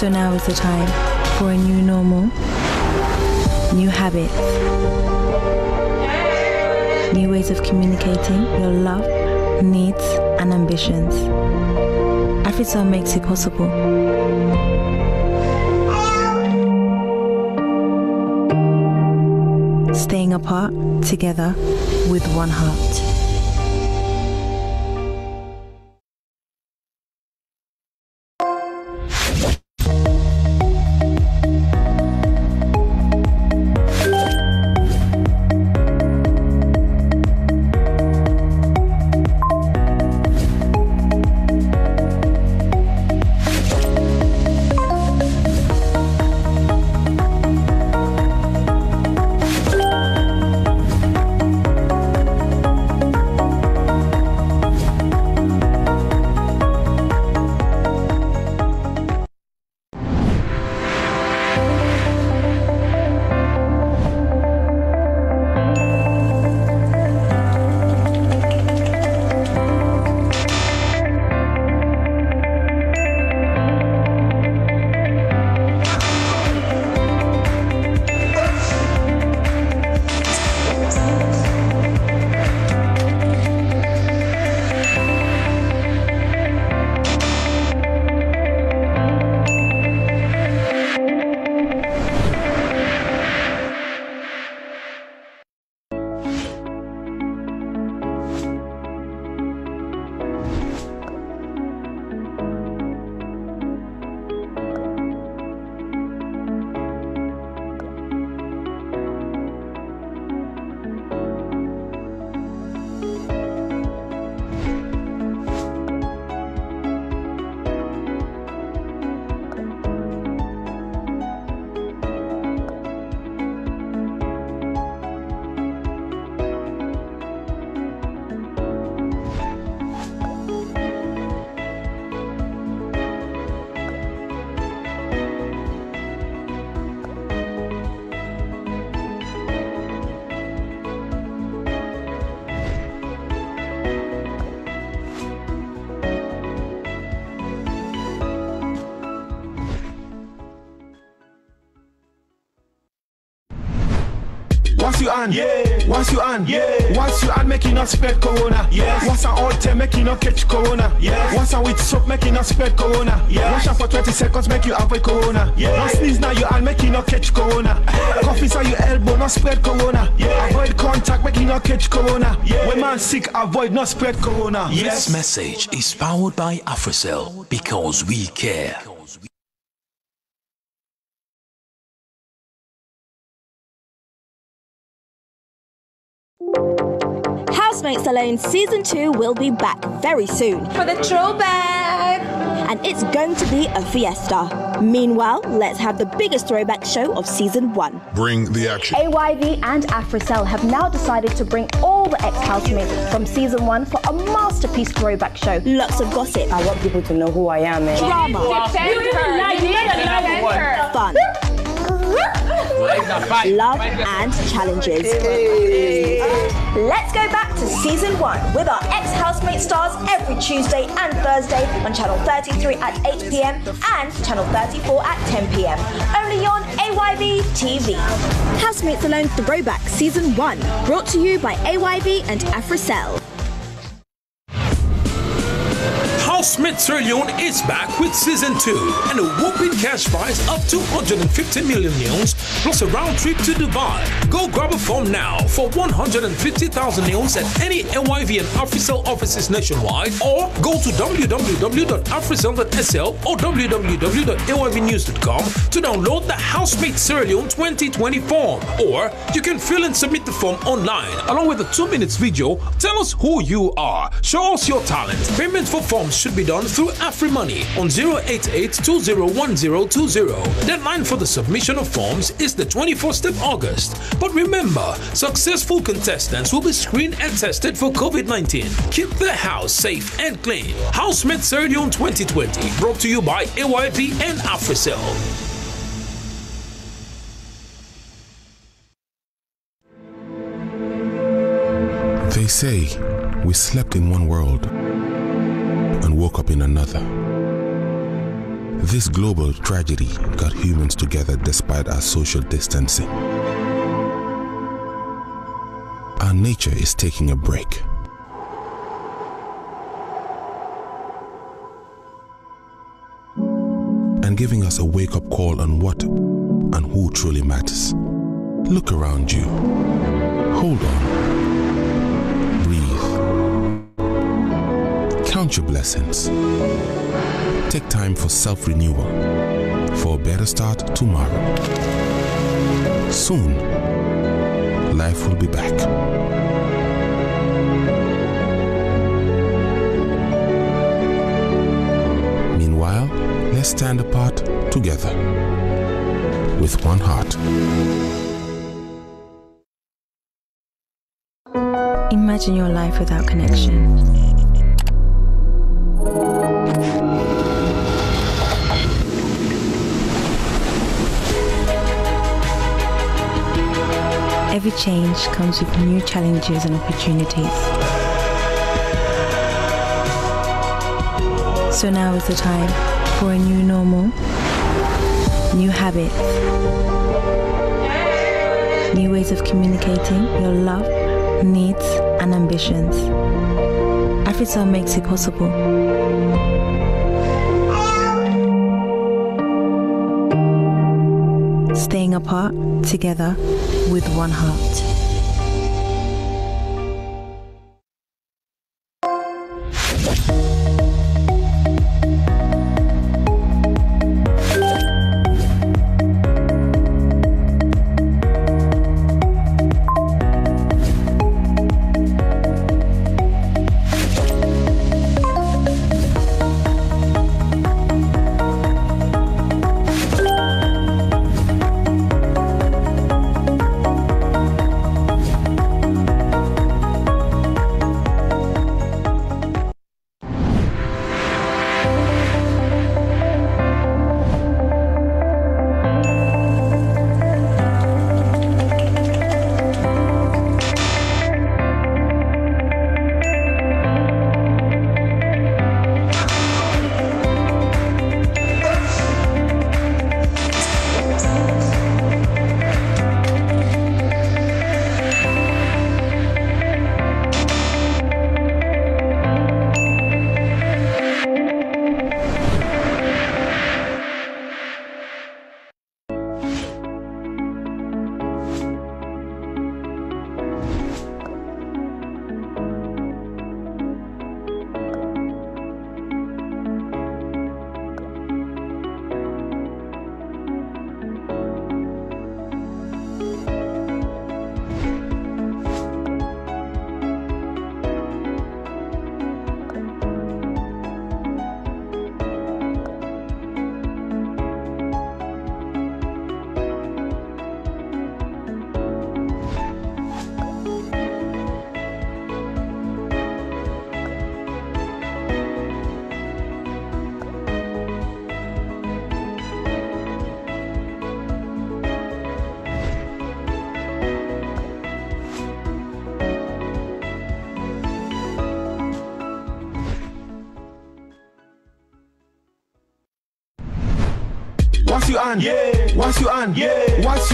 So now is the time for a new normal, new habits, new ways of communicating your love, needs, and ambitions. AfriCell makes it possible. Staying apart, together, with one heart. Once you and make you not spread corona. Once an old time make you not catch corona. Once a with soap make you not spread corona. Wash up for 20 seconds make you avoid corona. No sneeze now you and make you not catch corona. Cough inside your elbow not spread corona. Avoid contact make you not catch corona. When man sick avoid not spread corona. This message is powered by AfriCell because we care. Housemates Alone Season 2 will be back very soon. For the throwback! And it's going to be a fiesta. Meanwhile, let's have the biggest throwback show of Season 1. Bring the action. AYV and AfriCell have now decided to bring all the ex-housemates from Season 1 for a masterpiece throwback show. Lots of gossip. I want people to know who I am. Drama. Fun. Love and challenges. Let's go back to Season 1 with our ex-housemate stars every Tuesday and Thursday on Channel 33 at 8 p.m. and Channel 34 at 10 p.m. Only on AYV TV. Housemates Alone Throwback Season 1, brought to you by AYV and AfriCell. Housemates Leone is back with Season 2 and a whooping cash prize of 250 million neons plus a round trip to Dubai. Go grab a form now for 150,000 neons at any AYV and AfriCell offices nationwide, or go to www.africell.sl or www.ayvnews.com to download the Housemates Leone 2020 form, or you can fill and submit the form online along with a 2-minute video. Tell us who you are, show us your talent. Payment for forms should be done through AfriMoney on 088-201020. Deadline for the submission of forms is the 24th of August. But remember, successful contestants will be screened and tested for COVID-19. Keep the house safe and clean. Housemates Leone 2020, brought to you by AYV and AfriCell. They say we slept in one world and woke up in another. This global tragedy got humans together despite our social distancing. Our nature is taking a break. And giving us a wake-up call on what and who truly matters. Look around you. Hold on. Breathe. Count your blessings. Take time for self-renewal, for a better start tomorrow. Soon, life will be back. Meanwhile, let's stand apart together with one heart. Imagine your life without connection. Every change comes with new challenges and opportunities. So now is the time for a new normal, new habits, new ways of communicating your love, needs and ambitions. AfriCell makes it possible. Staying apart, together, with one heart. Once you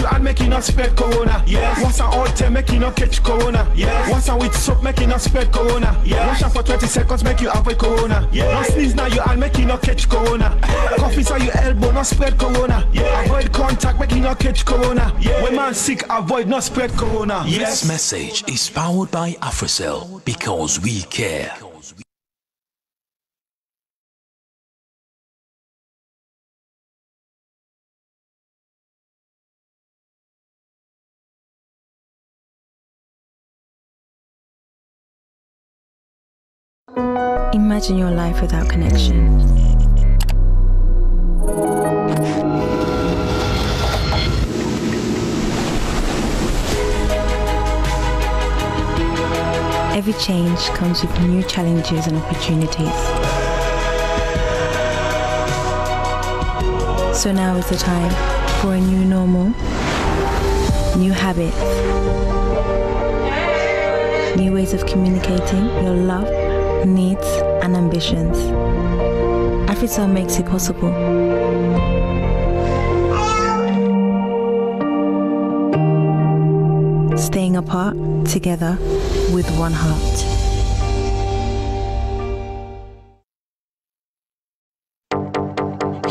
and make you not spread corona. Once an old time make you not catch corona. Once a with soap make you not spread corona. Wash up for 20 seconds make you avoid corona. No sneeze now you and make you not catch corona. Coffee so your elbow not spread corona. Avoid contact make you not catch corona. When man sick avoid not spread corona. This message is powered by AfriCell because we care. Imagine your life without connection. Every change comes with new challenges and opportunities. So now is the time for a new normal, new habits, new ways of communicating your love, needs and ambitions. AfriCell makes it possible. apart, together, with one heart.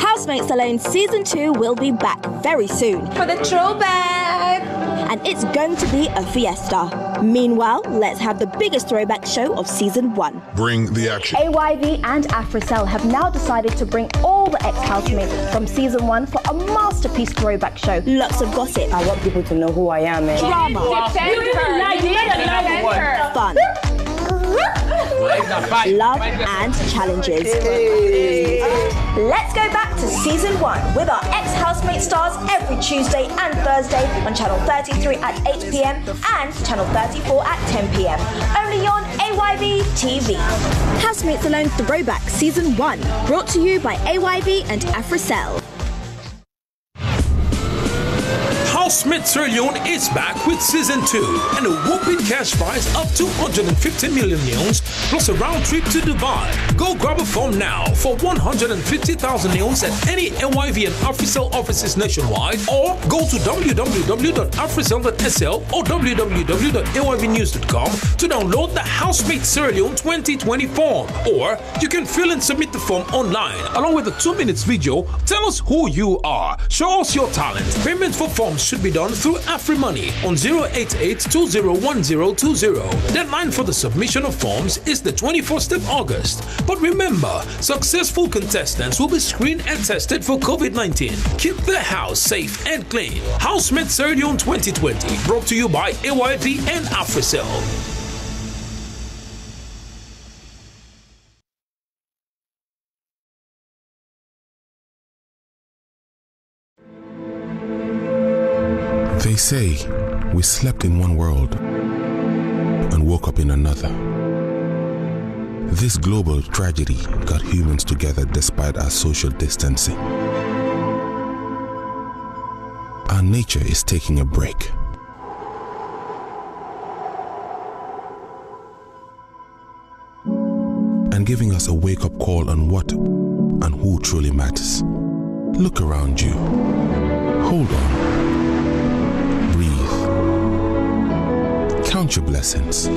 Housemates Alone Season 2 will be back very soon. For the throwback! And it's going to be a fiesta. Meanwhile, let's have the biggest throwback show of Season 1. Bring the action. AYV and AfriCell have now decided to bring all the ex-housemates from Season 1 for a masterpiece throwback show. Lots of gossip. I want people to know who I am. Drama. Fun. Love and challenges. Let's go back to Season 1 with our ex-housemate stars every Tuesday and Thursday on Channel 33 at 8 p.m. and Channel 34 at 10 p.m. Only on AYV TV. Housemates Alone Throwback Season 1, brought to you by AYV and AfriCell. Housemates Sierra Leone is back with Season 2 and a whopping cash prize up to 150 million neons plus a round trip to Dubai. Go grab a form now for 150,000 neons at any NYV and AfriCell offices nationwide, or go to www.africell.sl or www.ayvnews.com to download the Housemates Sierra Leone 2020 form. Or you can fill and submit the form online along with a 2-minute video. Tell us who you are, show us your talent. Payment for forms should be done through AfriMoney on 088-201020. Deadline for the submission of forms is the 21st of August. But remember, successful contestants will be screened and tested for COVID-19. Keep the house safe and clean. Housemates Sierra Leone 2020, brought to you by AYV and AfriCell. They say we slept in one world and woke up in another. This global tragedy got humans together despite our social distancing. Our nature is taking a break. And giving us a wake-up call on what and who truly matters. Look around you. Hold on. Count your blessings.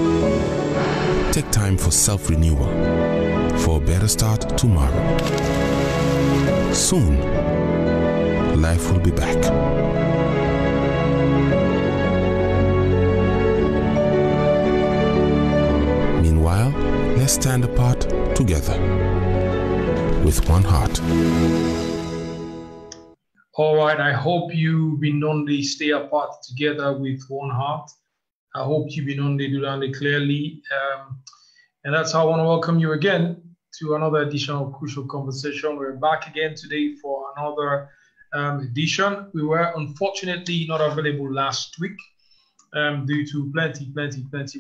Take time for self-renewal, for a better start tomorrow. Soon, life will be back. Meanwhile, let's stand apart together with one heart. All right, I hope you've been on the stay apart together with one heart. I hope you've been on the do that clearly. And that's how I want to welcome you again to another edition of Crucial Conversation. We're back again today for another edition. We were unfortunately not available last week due to plenty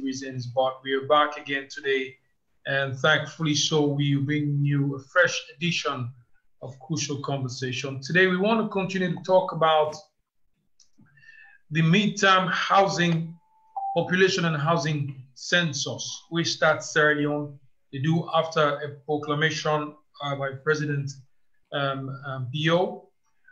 reasons, but we are back again today. And thankfully so, we bring you a fresh edition of Crucial Conversation. Today we want to continue to talk about the midterm housing population and housing census, which starts Sierra Leone. They do after a proclamation by President Bio.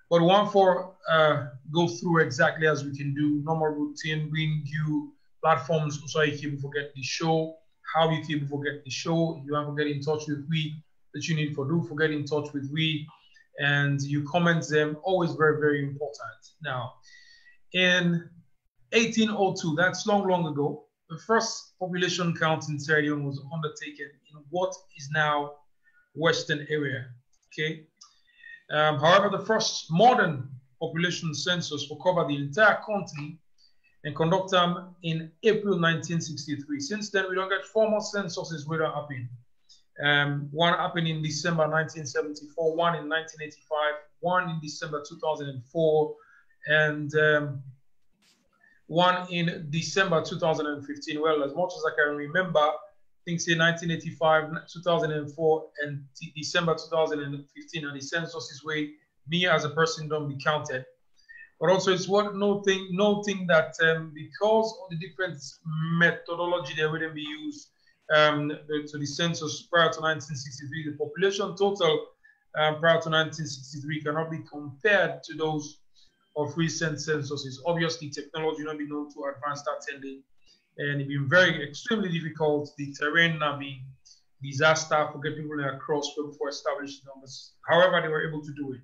But we want to go through exactly as we can do normal routine, bring you platforms so you can forget the show, how you can forget the show. You want to get in touch with we that you need for do forget in touch with we, and you comment them. Always very important. Now, in 1802, that's long ago, the first population count in Sierra Leone was undertaken in what is now Western area. Okay. However, the first modern population census will cover the entire country and conduct them in April 1963. Since then, we don't get formal censuses where that happened. One happened in December 1974, one in 1985, one in December 2004, and one in December 2015. Well, as much as I can remember, I think say 1985, 2004, and December 2015 are the censuses where me as a person don't be counted. But also it's worth noting that because of the different methodology that wouldn't be used to the census prior to 1963, the population total prior to 1963 cannot be compared to those of recent censuses. Obviously, technology not be known to advance that tending and it's been extremely difficult. The terrain now being disaster for getting people across before established numbers. However, they were able to do it.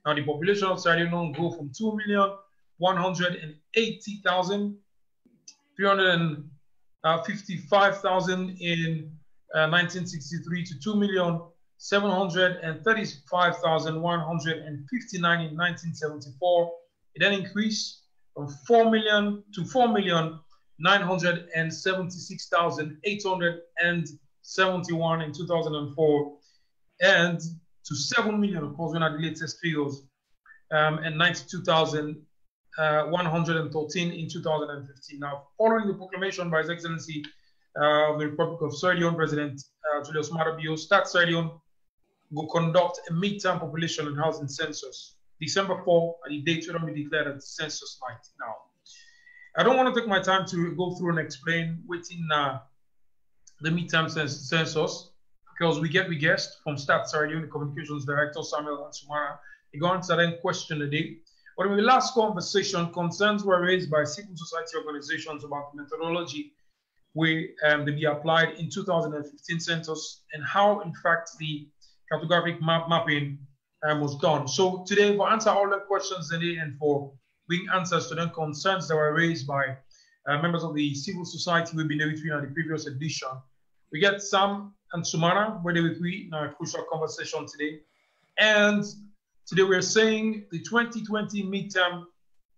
Now, the population of Sierra Leone grew from 2,180,355,000 in 1963 to 2,735,159 in 1974. It then increased from 4 million to 4,976,871 in 2004, and to 7 million, of course, when at the latest figures, and 92,113 in 2015. Now, following the proclamation by His Excellency of the Republic of Sierra Leone, President Julius Maada Bio, State Sierra Leone will conduct a midterm population and housing census, December 4, at the date when we declared as census night. Now, I don't want to take my time to go through and explain within the midterm census, because we get guest from State Sierra Leone, the Communications Director, Samuel Ansumana. He got answered any question today. But in the last conversation, concerns were raised by civil society organizations about the methodology where they be applied in 2015 census and how, in fact, the cartographic mapping was done. So today, for answer all the questions today and for bring answers to the concerns that were raised by members of the civil society we've been there with you in the previous edition, we get Sam Ansumana, where they with we in our crucial conversation today. And today we're saying the 2020 midterm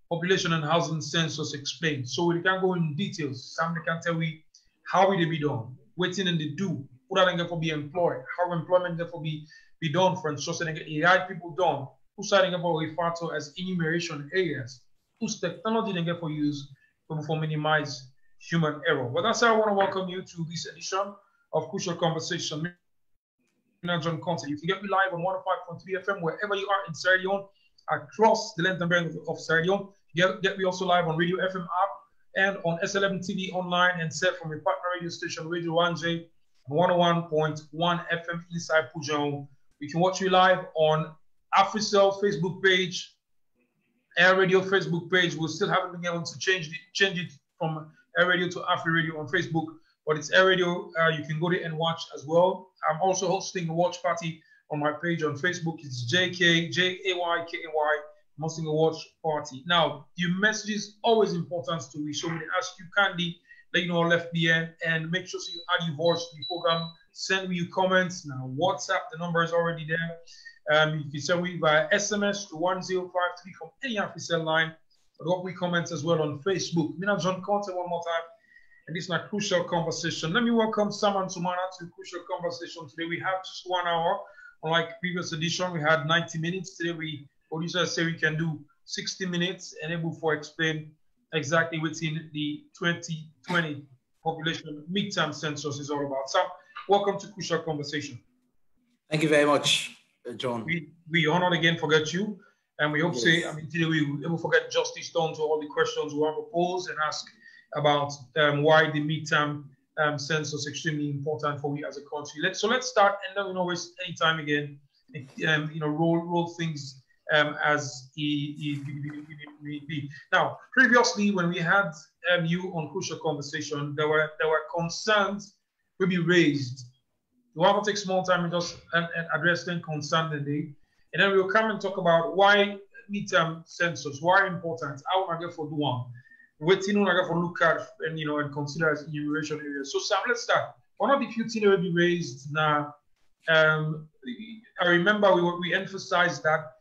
population and housing census explained. So we can go in details. Sam can tell we how will they be done, waiting and they do, who are they for be employed, how employment therefore be done for ensuring they get AI people done, who's starting for refer to as enumeration areas, whose technology they get for use for minimize human error. But that's how I want to welcome you to this edition of Crucial Conversation. John Konteh. You can get me live on 105.3 FM wherever you are in Sierra Leone, across the length and breadth of Sierra Leone. Get me also live on Radio FM app and on S11 TV online, and set from a partner radio station, Radio 1J, 101.1 FM inside Pujon. We can watch you live on AfriCell Facebook page, Air Radio Facebook page. We still haven't been able to change it from Air Radio to Afri Radio on Facebook, but it's Air Radio. You can go there and watch as well. I'm also hosting a watch party on my page on Facebook. It's JayKay. I'm hosting a watch party. Now, your message is always important to me. So we ask you kindly, let you know left behind, and make sure you add your voice to the program. Send me your comments. Now, WhatsApp, the number is already there. You can send me via SMS to 1053 from any official line. But what we comment as well on Facebook. Me and John Konteh one more time. And this is a crucial conversation. Let me welcome Sam Ansumana to Crucial Conversation. Today we have just 1 hour. Unlike previous edition, we had 90 minutes. Today producers say we can do 60 minutes and able to explain exactly within the 2020 population midterm census is all about. Sam, welcome to Crucial Conversation. Thank you very much, John. We honored again forget you, and we hope today we will forget justice done to all the questions we have posed and ask about why the midterm census is extremely important for we as a country. Let's start, and then we don't waste any time again. Roll things as it be. Now, previously when we had you on Crucial Conversation, there were concerns will be raised. We want to take small time and just address them concern today, and then we'll come and talk about why midterm census, why important, how I get for do one, waiting on I get for look at and consider as enumeration areas. So Sam, let's start. One of the few things that will be raised now. I remember we emphasized that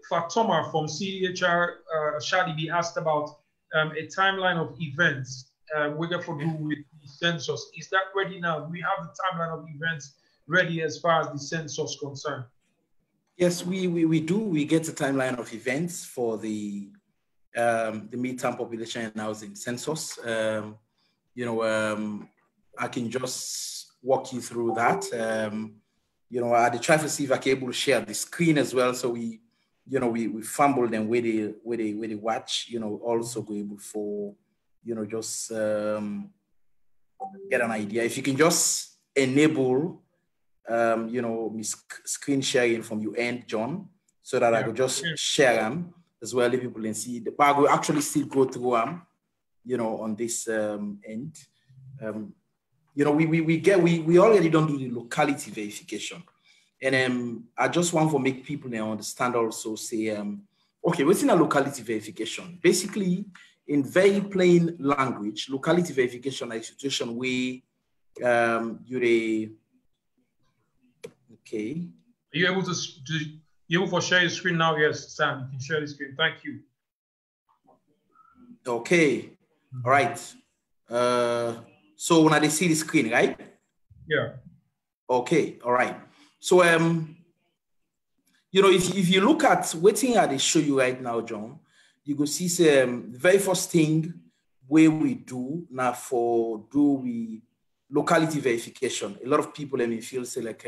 Fatoma from CHR Shadi asked about a timeline of events we get for do with the census. Is that ready now? We have the timeline of events ready as far as the census concerned. Yes, we do. We get a timeline of events for the midterm population and housing census. I can just walk you through that. I try to see if I can able to share the screen as well. So we fumble them where they watch. Also go able for just get an idea. If you can just enable screen sharing from your end, John, so that I could just share them as well if people can see. But I will actually still go through them you know, on this end. You know, we already don't do the locality verification. And I just want to make people now understand also, say, okay, what's in a locality verification? Basically, in very plain language, locality verification is a situation where okay. Are you able to share your screen now? Yes, Sam, you can share the screen. Thank you. Okay. All right. So when I see the screen, right? Yeah. Okay. All right. So you know, if you look at what thing I show you right now, John, you go see the very first thing where we do now we locality verification. A lot of people let me feel say like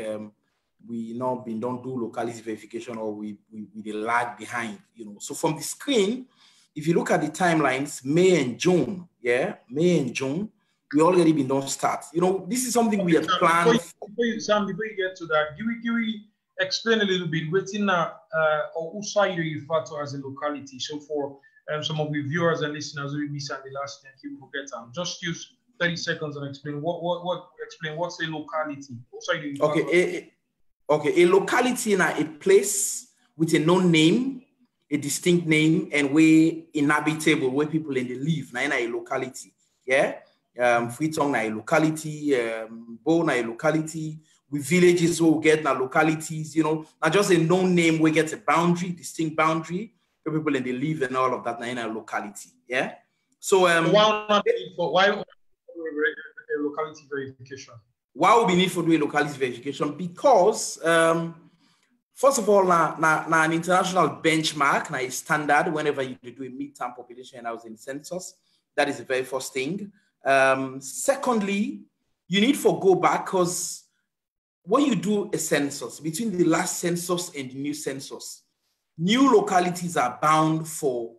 we don't do locality verification, or we lag behind, you know. So from the screen, if you look at the timelines, May and June, May and June, we already been done start. You know, this is something we had planned. Before you get to that, can we explain a little bit within or whose side you refer to as a locality? So for some of the viewers and listeners who missed the last thing, you forget just use 30 seconds and explain what's a locality. Okay, a locality in a place with a known name, a distinct name, and where inhabitable, where people in the live. Now a locality, Freetown na a locality, Bo na a locality. With villages who get na localities, you know, not just a known name, we get a boundary, distinct boundary, where people in the live and all of that in a locality. Yeah. So why a locality verification? Why would we need for doing locality verification? Because first of all, an international benchmark, a standard whenever you do a midterm population housing census. That is the very first thing. Secondly, you need to go back, because when you do a census, between the last census and the new census, new localities are bound for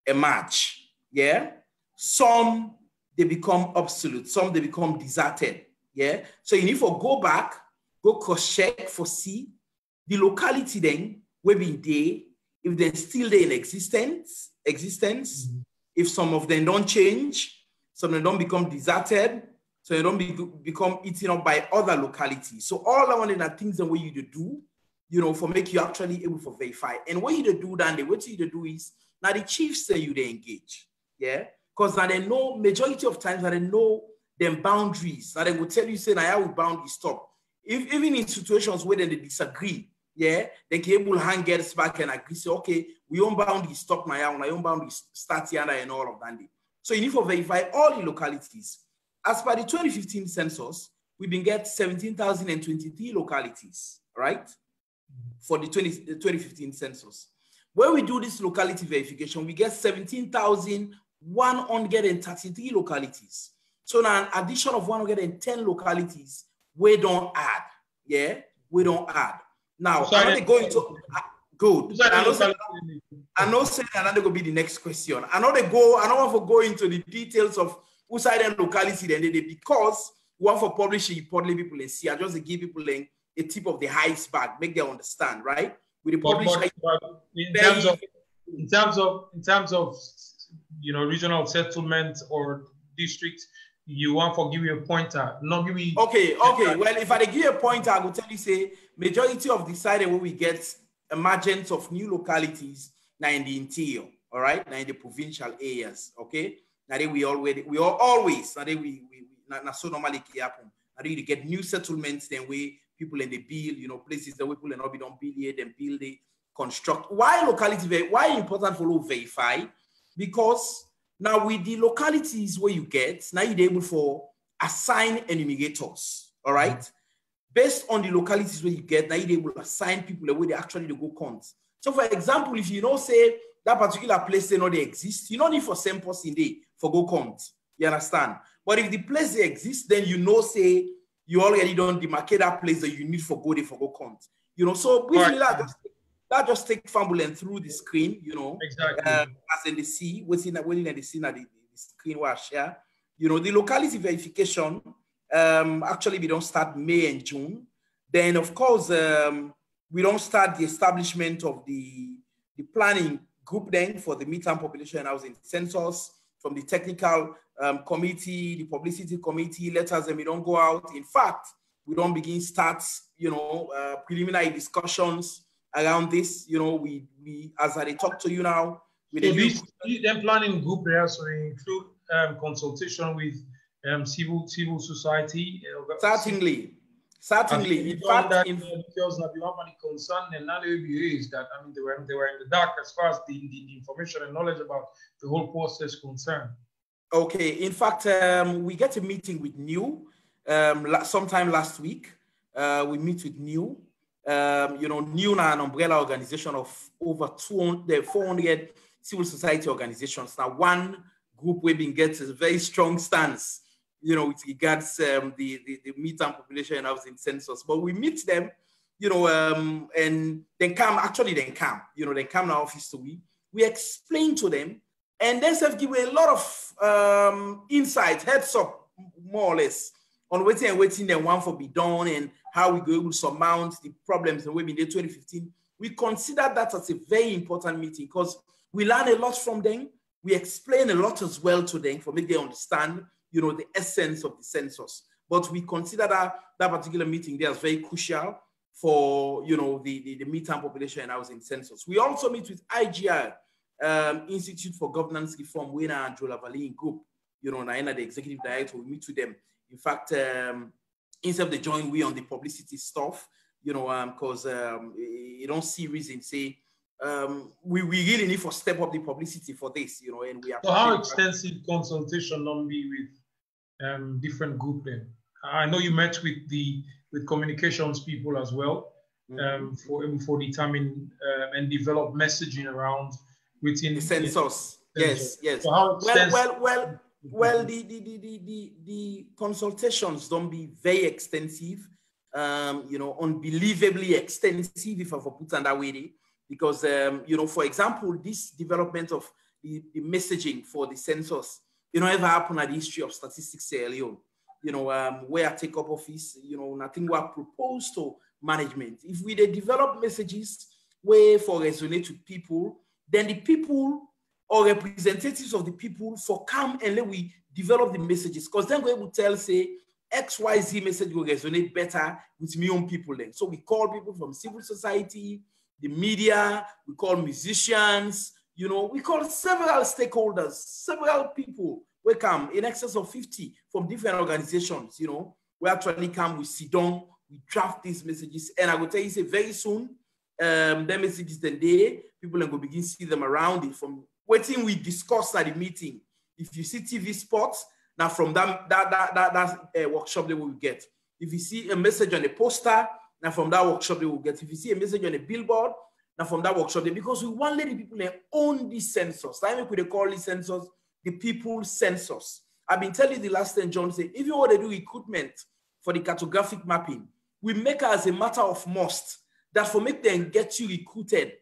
a match. Yeah. Some they become obsolete, some they become deserted. Yeah. So you need to go back, go cross-check for see the locality then will be there, if they're still there in existence, if some of them don't change, some of them don't become deserted, so they don't become eaten up by other localities. So all I wanted are things that way you to do, you know, for make you actually able to verify. And what you to do then, what you to do is, now the chiefs say you they engage. Yeah. Because now they know, majority of times, now they know them boundaries. Now they will tell you, say, now I will boundary stop. Even in situations where they disagree, yeah, they can able to hang gets back and agree, say, okay, we own boundary stop now, I own boundary start here and all of that. So you need to verify all the localities. As per the 2015 census, we've been get 17,023 localities, right? For the 2015 census. When we do this locality verification, we get 17,133 localities. So now an addition of 110 localities, we don't add. Yeah, we don't add. Now, I'm not going to good. I know say that going to be the next question. I don't want to go into the details of who side and locality then because we want for publishing public people and see. I just give people a tip of the iceberg, make them understand, right? With the publisher, in terms of you know, regional settlement or district, you want to give me a pointer, not give me. Okay. Well, if I give you a pointer, I will tell you, say, majority of the side where we get emergence of new localities now in the interior, all right, now in the provincial areas, okay. Now we always so normally happen. Now you get new settlements, then we people in the build, you know, places that we people not be don't build here, then build it, construct. Why locality? Why important for verify? Because now with the localities where you get, now you're able for assign enumerators, all right? Based on the localities where you get, now you're able to assign people the way they actually go count. So for example, if you know, say that particular place they know they exist, you don't need for same person there for go count. You understand? But if the place they exist, then you know, say you already don't demarcate that place that you need for go there for go count. You know, so briefly that just take fumbling through the screen, you know, exactly. As in the C, what's in the scene at the screen where I share. You know, the locality verification, actually we don't start May and June. Then of course, we don't start the establishment of the planning group then for the midterm population housing census from the technical committee, the publicity committee, letters, and we don't go out. In fact, we don't begin start, preliminary discussions around this. We as I talk to you now. So them planning group there, so they include consultation with civil society. Certainly. In fact, because the one concern and now they will be raised that they were in the dark as far as the information and knowledge about the whole process concerned. Okay. In fact, we get a meeting with New sometime last week. We meet with New. New is an umbrella organization of over 400 civil society organizations. Now, one group we've been getting a very strong stance, with regards the midterm population and housing census. But we meet them, and they come in our office to we explain to them, and then have given a lot of insight, heads up, more or less, on waiting they want for be done and how we go able to surmount the problems that we've been there 2015. We consider that as a very important meeting because we learn a lot from them. We explain a lot as well to them for make they understand, the essence of the census. But we consider that particular meeting there as very crucial for, the midterm population and housing census. We also meet with IGR, Institute for Governance Reform, Wena and Jola Valley group, Naina, the executive director, we meet with them. In fact, instead of they join we on the publicity stuff, because you don't see reason say, we really need to step up the publicity for this, and we are. So how extensive consultation don't be with different group then? I know you met with communications people as well, for determine and develop messaging around within the census. Yes. So how well, the consultations don't be very extensive, unbelievably extensive, if I put it that way. Because, for example, this development of the messaging for the census, ever happened at the history of statistics alone. Where I take up office, nothing was proposed to management. If we develop messages where for resonate with people, then the people or representatives of the people for come and let we develop the messages. Because then we will tell, say, XYZ message will resonate better with million people then. So we call people from civil society, the media, we call musicians, we call several stakeholders, several people. We come in excess of 50 from different organizations, we actually come, we sit down, we draft these messages. And I will tell you, say very soon, the messages then there, people are going to begin to see them around it from waiting we discussed at the meeting. If you see TV spots, now from that workshop they will get. If you see a message on a poster, now from that workshop they will get. If you see a message on a billboard, now from that workshop, because we want let the people own this census. I mean, we call this census the people's census. I've been telling you the last time, John said, if you want to do recruitment for the cartographic mapping, we make it as a matter of must that for make them get you recruited,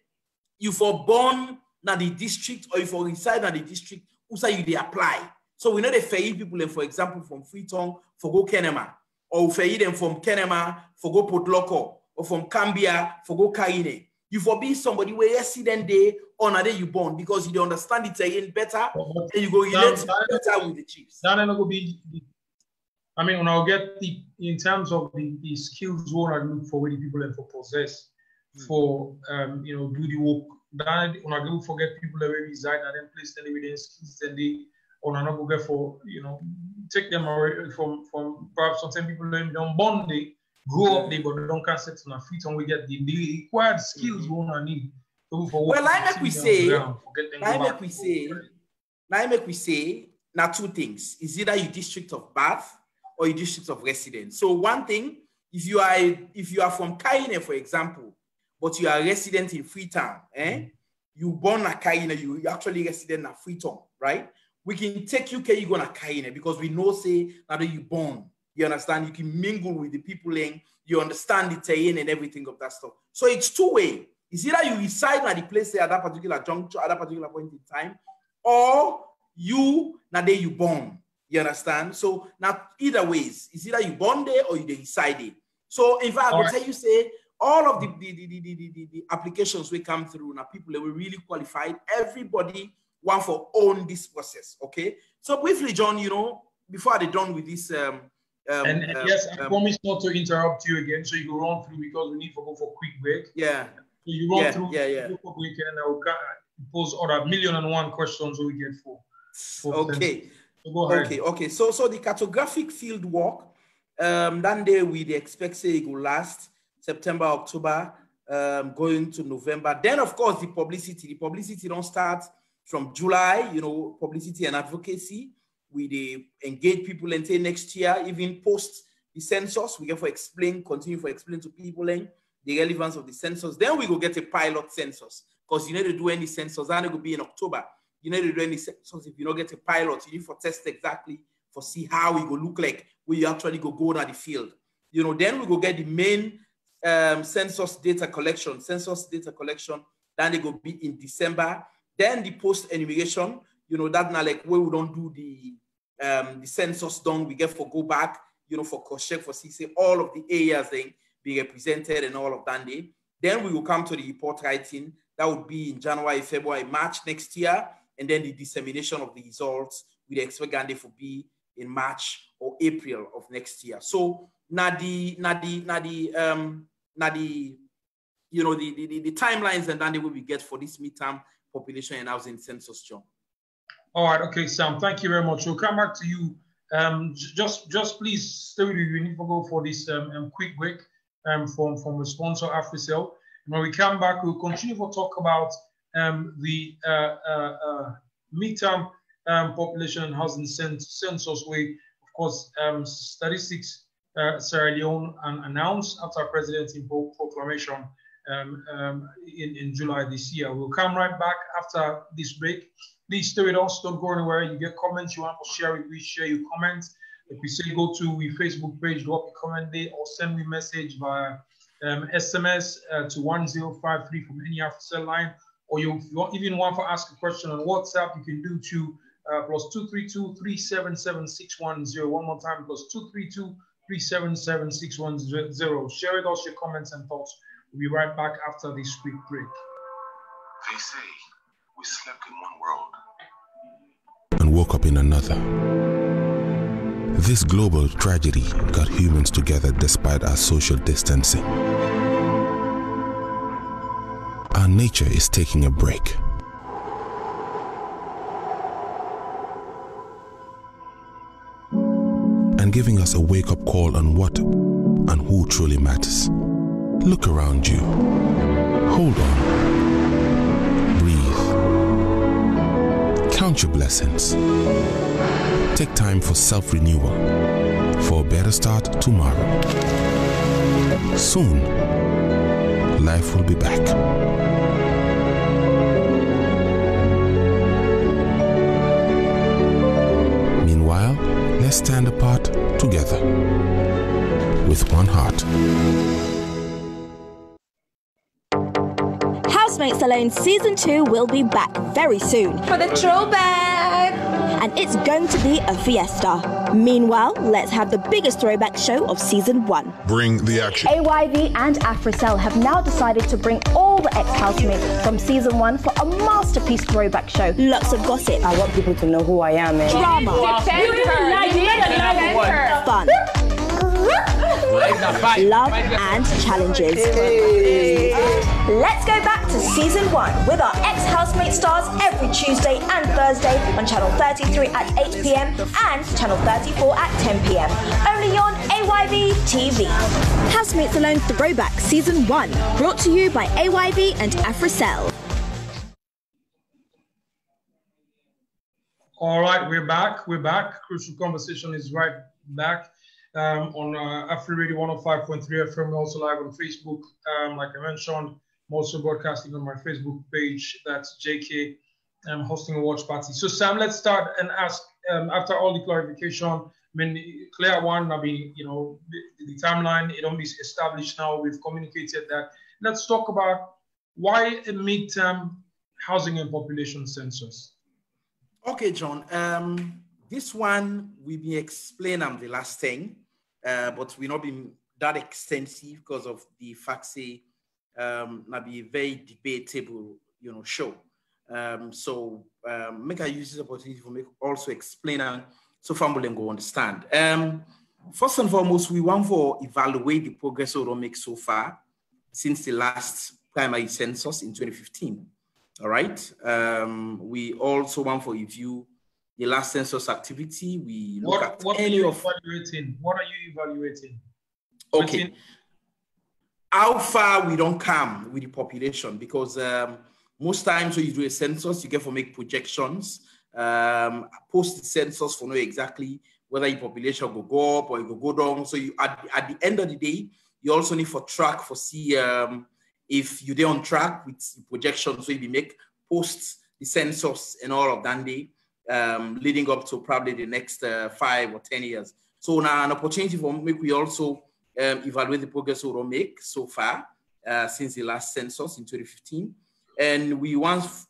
you for born na the district or if you reside in the district, also you they apply. So we know the ferry people, for example, from Freetown for go Kenema, or ferry them from Kenema for go Port Loko, or from Cambia for go Kaine. You for be somebody where resident day on a day you born because you don't understand it again better and you go relate better with the chiefs. I mean, when I'll get in terms of the skills what I look for with the people and for possess for do the work. That when I go forget people that will reside and then place them with their skills and they on another go get for take them away from perhaps some people don't born they grow up they but they don't can't set on a feet and we get the required skills we want to need. Well, I make we say now two things. Is either your district of birth or your district of residence. So one thing, if you are from Kaine, for example, but you are a resident in Freetown, you born at Kaine, you actually resident at Freetown, right? We can take you you go to Kaine because we know say now that you born. You understand? You can mingle with the people and you understand the terrain and everything of that stuff. So it's two-way. It's either you reside at the place at that particular juncture, at that particular point in time, or you now there you born. You understand? So now either ways, it's either you born there or you reside there. So in fact, I will tell you say all of the applications we come through now, people that were really qualified, everybody one for own this process. Okay. So briefly, John, you know, before I done with this. Yes, I promise not to interrupt you again, so you can run through because we need to go for a quick break. Yeah. So you run through, go for break, and I will pose other 1,000,001 questions we get for okay. So go ahead. Okay. So the cartographic field work, that day we expect say it will last September, October, going to November. Then of course the publicity don't start from July. You know, publicity and advocacy. We engage people until next year, even post the census. We get continue to explain to people the relevance of the census. Then we go get a pilot census because you need to do any census, and it will be in October. You need to do any census. If you don't get a pilot, you need to test exactly for see how it will look like when you actually go to the field. You know, then we go get the main census data collection. Then it will be in December. Then the post enumeration. You know, that now like where we don't do the census done, we get for go back, you know, for cross check for see all of the areas then be represented and all of that day. Then we will come to the report writing. That would be in January, February, March next year, and then the dissemination of the results we expect Gandhi to be in March or April of next year. So now the timelines and then we get for this midterm population and housing census, John. All right, okay, Sam, thank you very much. We'll come back to you. Just please stay with you. We need to go for this quick break from the sponsor, AfriCell. When we come back, we'll continue to talk about the midterm population and housing census way. Of course, statistics Sierra Leone announced after President's proclamation in July this year. We'll come right back after this break. Please stay with us. Don't go anywhere. You get comments you want to share it, we share your comments. If we say go to the Facebook page, drop a comment there, or send me a message via SMS to 1053 from any AfriCell line. Or if you even want to ask a question on WhatsApp, you can do to +232 377 610. One more time, +232 377 610. Share with us your comments and thoughts. We'll be right back after this quick break. They say we slept in one world and woke up in another. This global tragedy got humans together despite our social distancing. Our nature is taking a break. And giving us a wake-up call on what and who truly matters. Look around you. Hold on. Breathe. Count your blessings. Take time for self-renewal, for a better start tomorrow. Soon, life will be back. Meanwhile, let's stand apart together with one heart. Housemates Alone Season 2 will be back very soon. For the throwback! And it's going to be a fiesta. Meanwhile, let's have the biggest throwback show of Season 1. Bring the action. AYV and AfriCell have now decided to bring all the ex-housemates from Season 1 for a masterpiece throwback show. Lots of gossip. I want people to know who I am. Drama. Fun. Love and challenges. Let's go back to Season 1 with our ex-housemate stars every Tuesday and Thursday on Channel 33 at 8 p.m. and Channel 34 at 10 p.m. Only on AYV TV. Housemates Alone Throwback Season 1, brought to you by AYV and AfriCell. All right, we're back. Crucial Conversation is right back. On Afri Radio 105.3 FM. We're also live on Facebook. Like I mentioned, I'm also broadcasting on my Facebook page. That's JK. I'm hosting a watch party. So Sam, let's start and ask, after all the clarification, I mean, clear one, I mean, you know, the timeline, it only is established now. We've communicated that. Let's talk about why a midterm housing and population census. Okay, John. This one we be explaining the last thing, but we not been that extensive because of the fact say not be a very debatable, you know, show. Make I use this opportunity for me also explain and so family can go understand. First and foremost, we want to evaluate the progress we make so far since the last primary census in 2015. All right. We also want to review the last census activity. We look what are you evaluating? What are you evaluating? Okay. How far we don't come with the population, because most times when you do a census, you get to make projections, post the census for know exactly whether your population will go up or it will go down. So you, at the end of the day, you also need for track for see if you're on track with the projections. So you make post the census and all of that day, leading up to probably the next 5 or 10 years. So now an opportunity for me, we also evaluate the progress we make so far since the last census in 2015. And we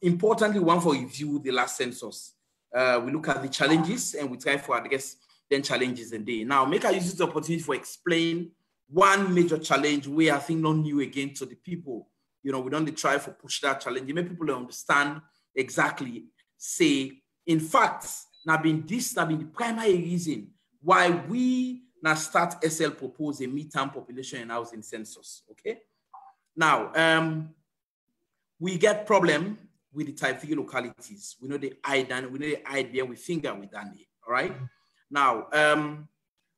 importantly want to review the last census. We look at the challenges and we try for, I guess, 10 challenges a day. Now, make I use this opportunity for explain one major challenge where I think not new again to the people. You know, we don't try for push that challenge. You make people understand exactly, say, in fact, now been the primary reason why we now start SL propose a midterm population and housing census, okay? Now, we get problem with the type 3 localities. We know the hide there with finger with Dandy, all right? Now,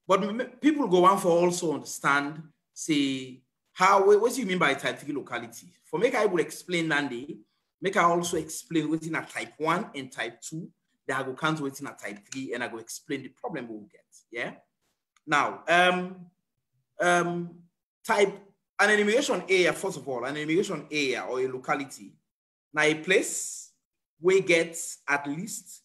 but people go on for also understand, say, what do you mean by type 3 locality? For make I will explain Dandy, make I also explain what's in a type 1 and type 2, then I go count what's in a type 3 and I go explain the problem we'll get, yeah? Now, type an enumeration area, first of all, an enumeration area or a locality. Now, a place where gets at least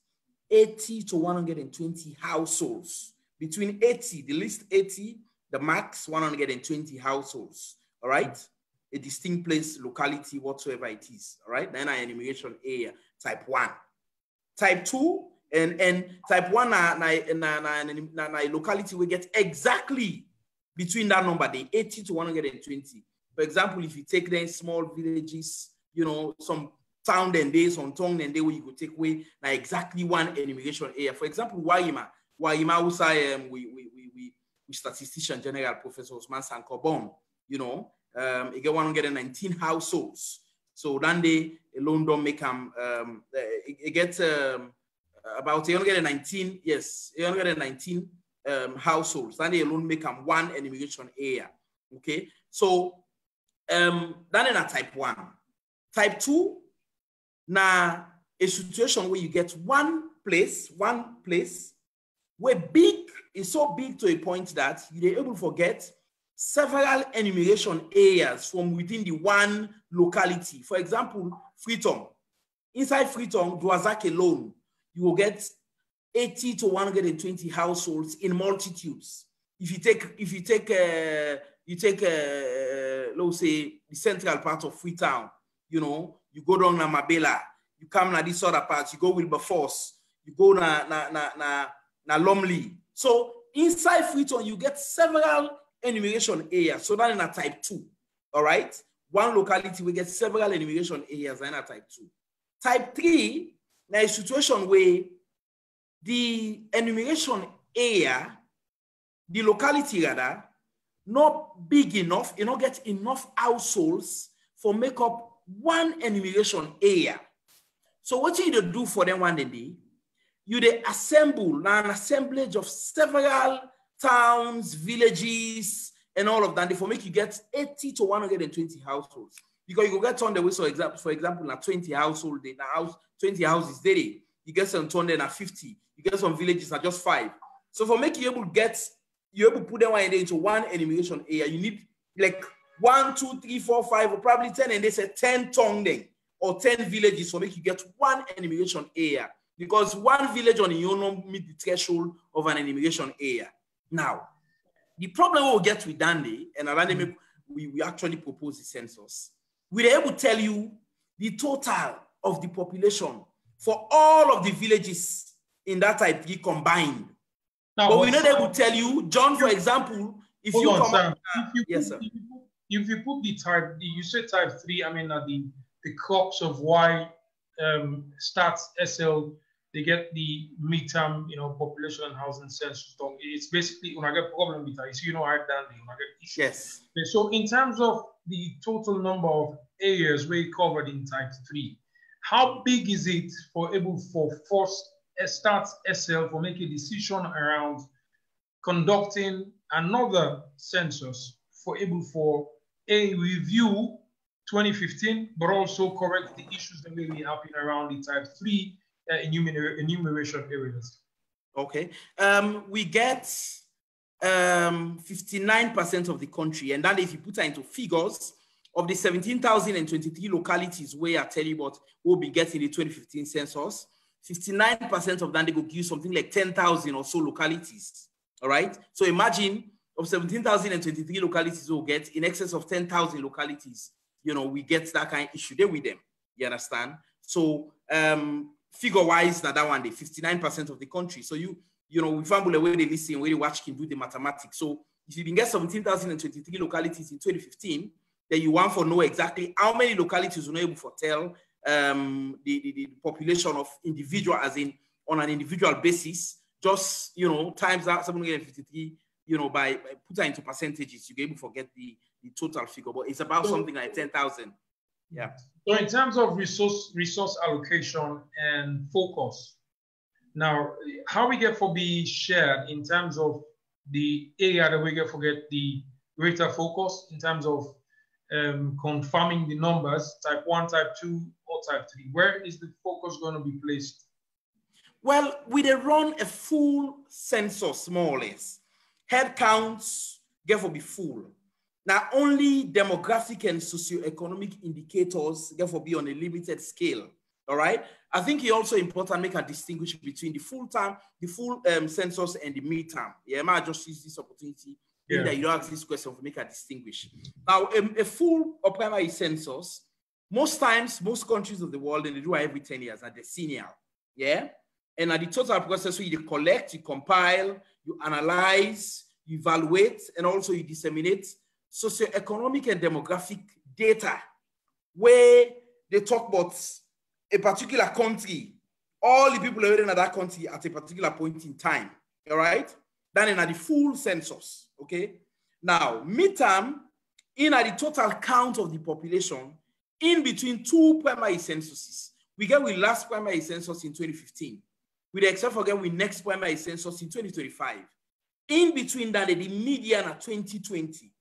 80 to 120 households. Between 80, the least 80, the max 120 households. All right? A distinct place, locality, whatsoever it is. All right? Then an enumeration area, type 1. Type 2, and type 1 na locality we get exactly between that number, the 80 to 120. For example, if you take them small villages, you know, some town and days, some town and day where you could take away now exactly one enumeration area. For example, Waima also we statistician general Professor Osman Sankobon, you know, you get 119 households. So then they alone don't make them it gets about 119, yes, 119 households. Then they alone make them one enumeration area. Okay, so then in a type 1. Type 2, now a situation where you get one place where big is so big to a point that you're able to get several enumeration areas from within the one locality. For example, Freetown. Inside Freetown, Dwazak alone, you will get 80 to 120 households in multitudes. If you take let's say the central part of Freetown, you know, you go down to Mabela, you come to this other part, you go Wilberforce, you go na Lumley. So inside Freetown, you get several enumeration areas. So that in a type 2, all right? One locality, we get several enumeration areas in a type 2. Type 3, now a situation where the enumeration area, the locality rather, not big enough, you don't get enough households for make up one enumeration area. So what you do for them one day, you they assemble an assemblage of several towns, villages, and all of that. They for make you get 80 to 120 households. Because you go get on the way, so for example, na 20 households, 20 houses daily. You get some turn there 50. You get some villages at just 5. So for make you able to put them into one enumeration area, you need like 1, 2, 3, 4, 5, or probably 10, and they say 10 tongue then, or 10 villages, so make you get one enumeration area. Because one village on your own meet the threshold of an enumeration area. Now, the problem we'll get with Dandy, and around we actually propose the census, we're able to tell you the total of the population for all of the villages in that type 3 combined. Now, but we're not able to tell you, John, for example, if you come up, yes, sir. If you put the type, you say type 3, I mean, the crux of why Stats SL, they get the midterm, population and housing census done. It's basically when I get problem with that, I've done it, when I get issues. Yes. Okay, so in terms of the total number of areas we covered in type 3, how big is it for force Stats SL for make a decision around conducting another census for a review 2015, but also correct the issues that may be happening around the type 3 enumeration areas? Okay. We get 59% of the country, and then if you put that into figures, of the 17,023 localities where I tell you what we'll be getting the 2015 census, 59% of them, they will give something like 10,000 or so localities. All right. So imagine of 17,023 localities we'll get in excess of 10,000 localities. We get that kind of issue there with them. You understand? So figure wise, that one, the 59% of the country. So we fumble away the listen, where the watch can do the mathematics. So if you can get 17,023 localities in 2015, then you want to know exactly how many localities you're able to tell the population of individual, as in on an individual basis, just times that 753, by put that into percentages, you're able to get the total figure. But it's about something like 10,000. Yeah. So in terms of resource allocation and focus, now how we get for be shared in terms of the area that we get for get the greater focus in terms of confirming the numbers, type 1, type 2, or type 3? Where is the focus going to be placed? Well, we run a full census, more or less. Head counts get for be full. Now, only demographic and socioeconomic indicators get for be on a limited scale. All right. I think it's also important to make a distinction between the full census and the midterm. Yeah, I might just use this opportunity. Yeah. That you ask this question to make a distinguish. Now, a full or primary census, most times, most countries of the world, and they do it every 10 years at the senior. Yeah. And at the total process, so you collect, you compile, you analyze, you evaluate, and also you disseminate socioeconomic and demographic data where they talk about a particular country, all the people living in that country at a particular point in time. All right. Then in the full census. Okay. Now, midterm, in the total count of the population, in between two primary censuses, we get with last primary census in 2015. With the except for get with next primary census in 2025. In between that, the median at 2020.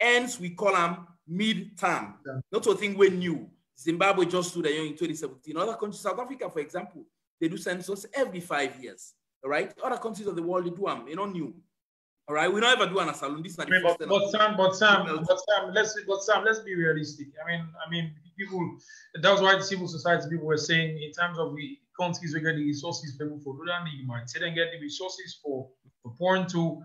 Hence, we call them midterm. Yeah. Not a thing we're new. Zimbabwe just do that in 2017. Other countries, South Africa, for example, they do census every 5 years. All right. Other countries of the world, they do them. You're not new. All right. We don't ever do an salon. This is not but Sam, let's be realistic. I mean, people. That was why the civil society people were saying in terms of the countries we get the resources people for do that. You might say then get the resources for pouring to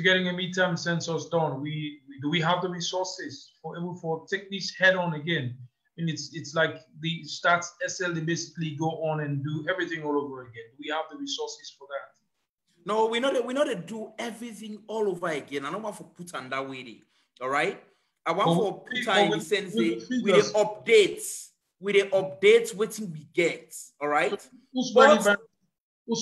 getting a midterm census done. Do we have the resources for take this head on again? And it's like the Stats SL, they basically go on and do everything all over again. Do we have the resources for that? No, we know to do everything all over again. I don't want to put on that way. All right. I want for put on in the sense with the updates waiting we get. All right. So who's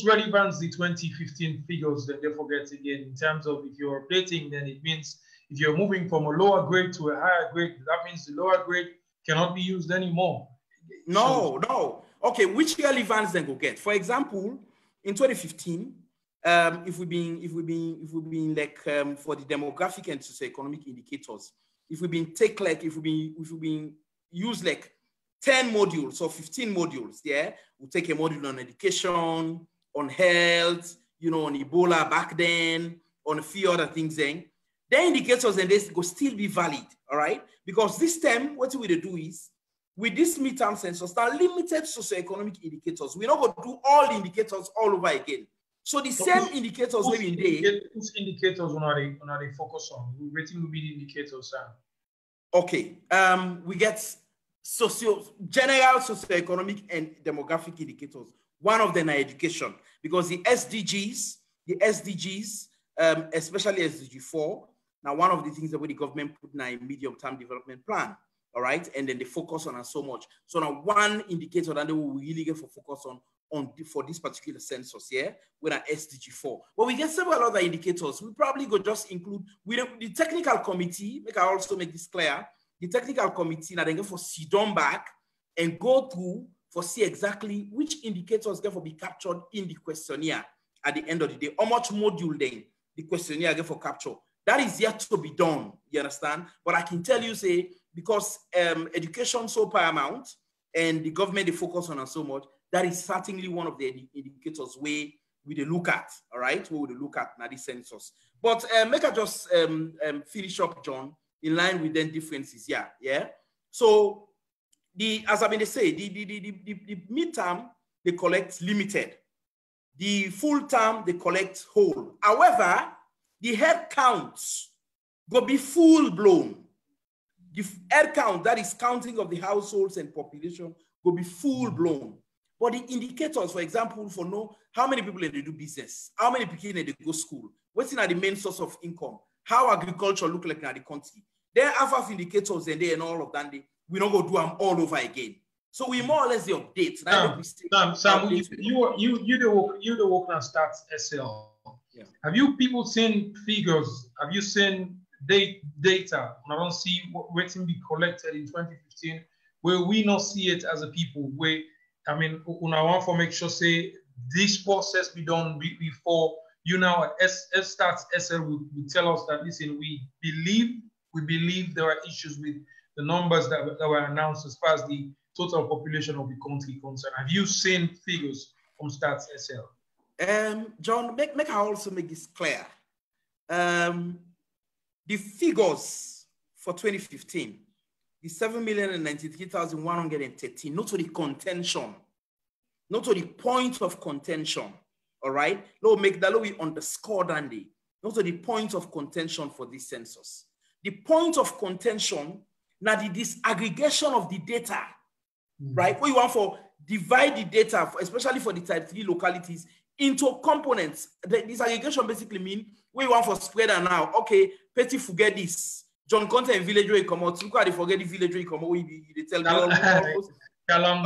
relevant the 2015 figures that they forget again in terms of if you're updating, then it means if you're moving from a lower grade to a higher grade, that means the lower grade cannot be used anymore. No. Okay, which relevance then go get? For example, in 2015, if we've been like for the demographic and socioeconomic indicators, if we've been use like 10 modules or 15 modules, yeah, we'll take a module on education, on health, on Ebola back then, on a few other things then. The indicators and this will still be valid, all right? Because this time, what we do is, with this midterm census, there are limited socioeconomic indicators. We're not going to do all the indicators all over again. So the same indicators will be in there. Which indicators are they focus on? We're waiting to be the indicators, Sam. Okay, we get general socioeconomic and demographic indicators. One of them are education, because the SDGs, especially SDG 4, now one of the things that the government put in a medium-term development plan. all right? And then they focus on so much. So now one indicator that they will really get for focus on for this particular census, yeah, with an SDG4. But we get several other indicators. We probably go just include the technical committee. Make I also make this clear. The technical committee now they go for sit down back and go through for see exactly which indicators get for be captured in the questionnaire at the end of the day. How much module then the questionnaire get for capture? That is yet to be done. You understand? But I can tell you, say, because education so paramount and the government they focus on so much, that is certainly one of the indicators we look at, all right? We will look at now the census. But make I just finish up, John, in line with then differences, yeah. So as I've been say, the midterm they collect limited, the full term they collect whole. However, the head counts go be full blown. The head count, that is counting of the households and population, go be full blown. But the indicators, for example, for know how many people they do business, how many people they go school, what's in the main source of income, how agriculture look like in the country. There are half indicators and all of that. We don't go do them all over again. So we more or less the update. Sam, you the work now starts SL. Yeah. Have you people seen figures? Have you seen data? I don't see what's be collected in 2015 where we not see it as a people. Where I mean, I want to make sure say this process be done before you now at Starts SL will tell us that listen, we believe there are issues with the numbers that were announced as far as the total population of the country concerned. Have you seen figures from Starts SL? John, make I also make this clear. The figures for 2015, the 7,093,113, not to the contention, not to the point of contention, all right? We underscore that day, not to the point of contention for this census. The point of contention, now the disaggregation of the data, right? What you want for divide the data, especially for the type 3 localities, into components. The disaggregation basically means what you want for spreader now. Okay, Petty forget this. John Konteh and village where you come out. Look how they forget the village where you come out. They tell me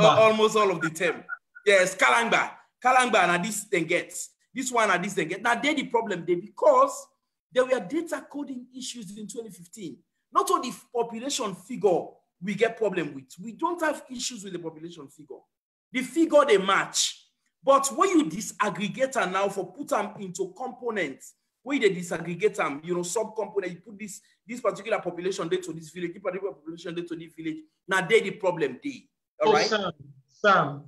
almost all of the term. Yes, Kalangba. Kalangba and this then gets. This one and this then get. Now, they the problem there because there were data coding issues in 2015. Not all the population figure we get problem with. We don't have issues with the population figure. The figure they match. But when you disaggregate them now for put them into components, where they disaggregate them, sub-component, you put this particular population there to this village, this particular population there to this village. Now they the problem there. All right? Sam,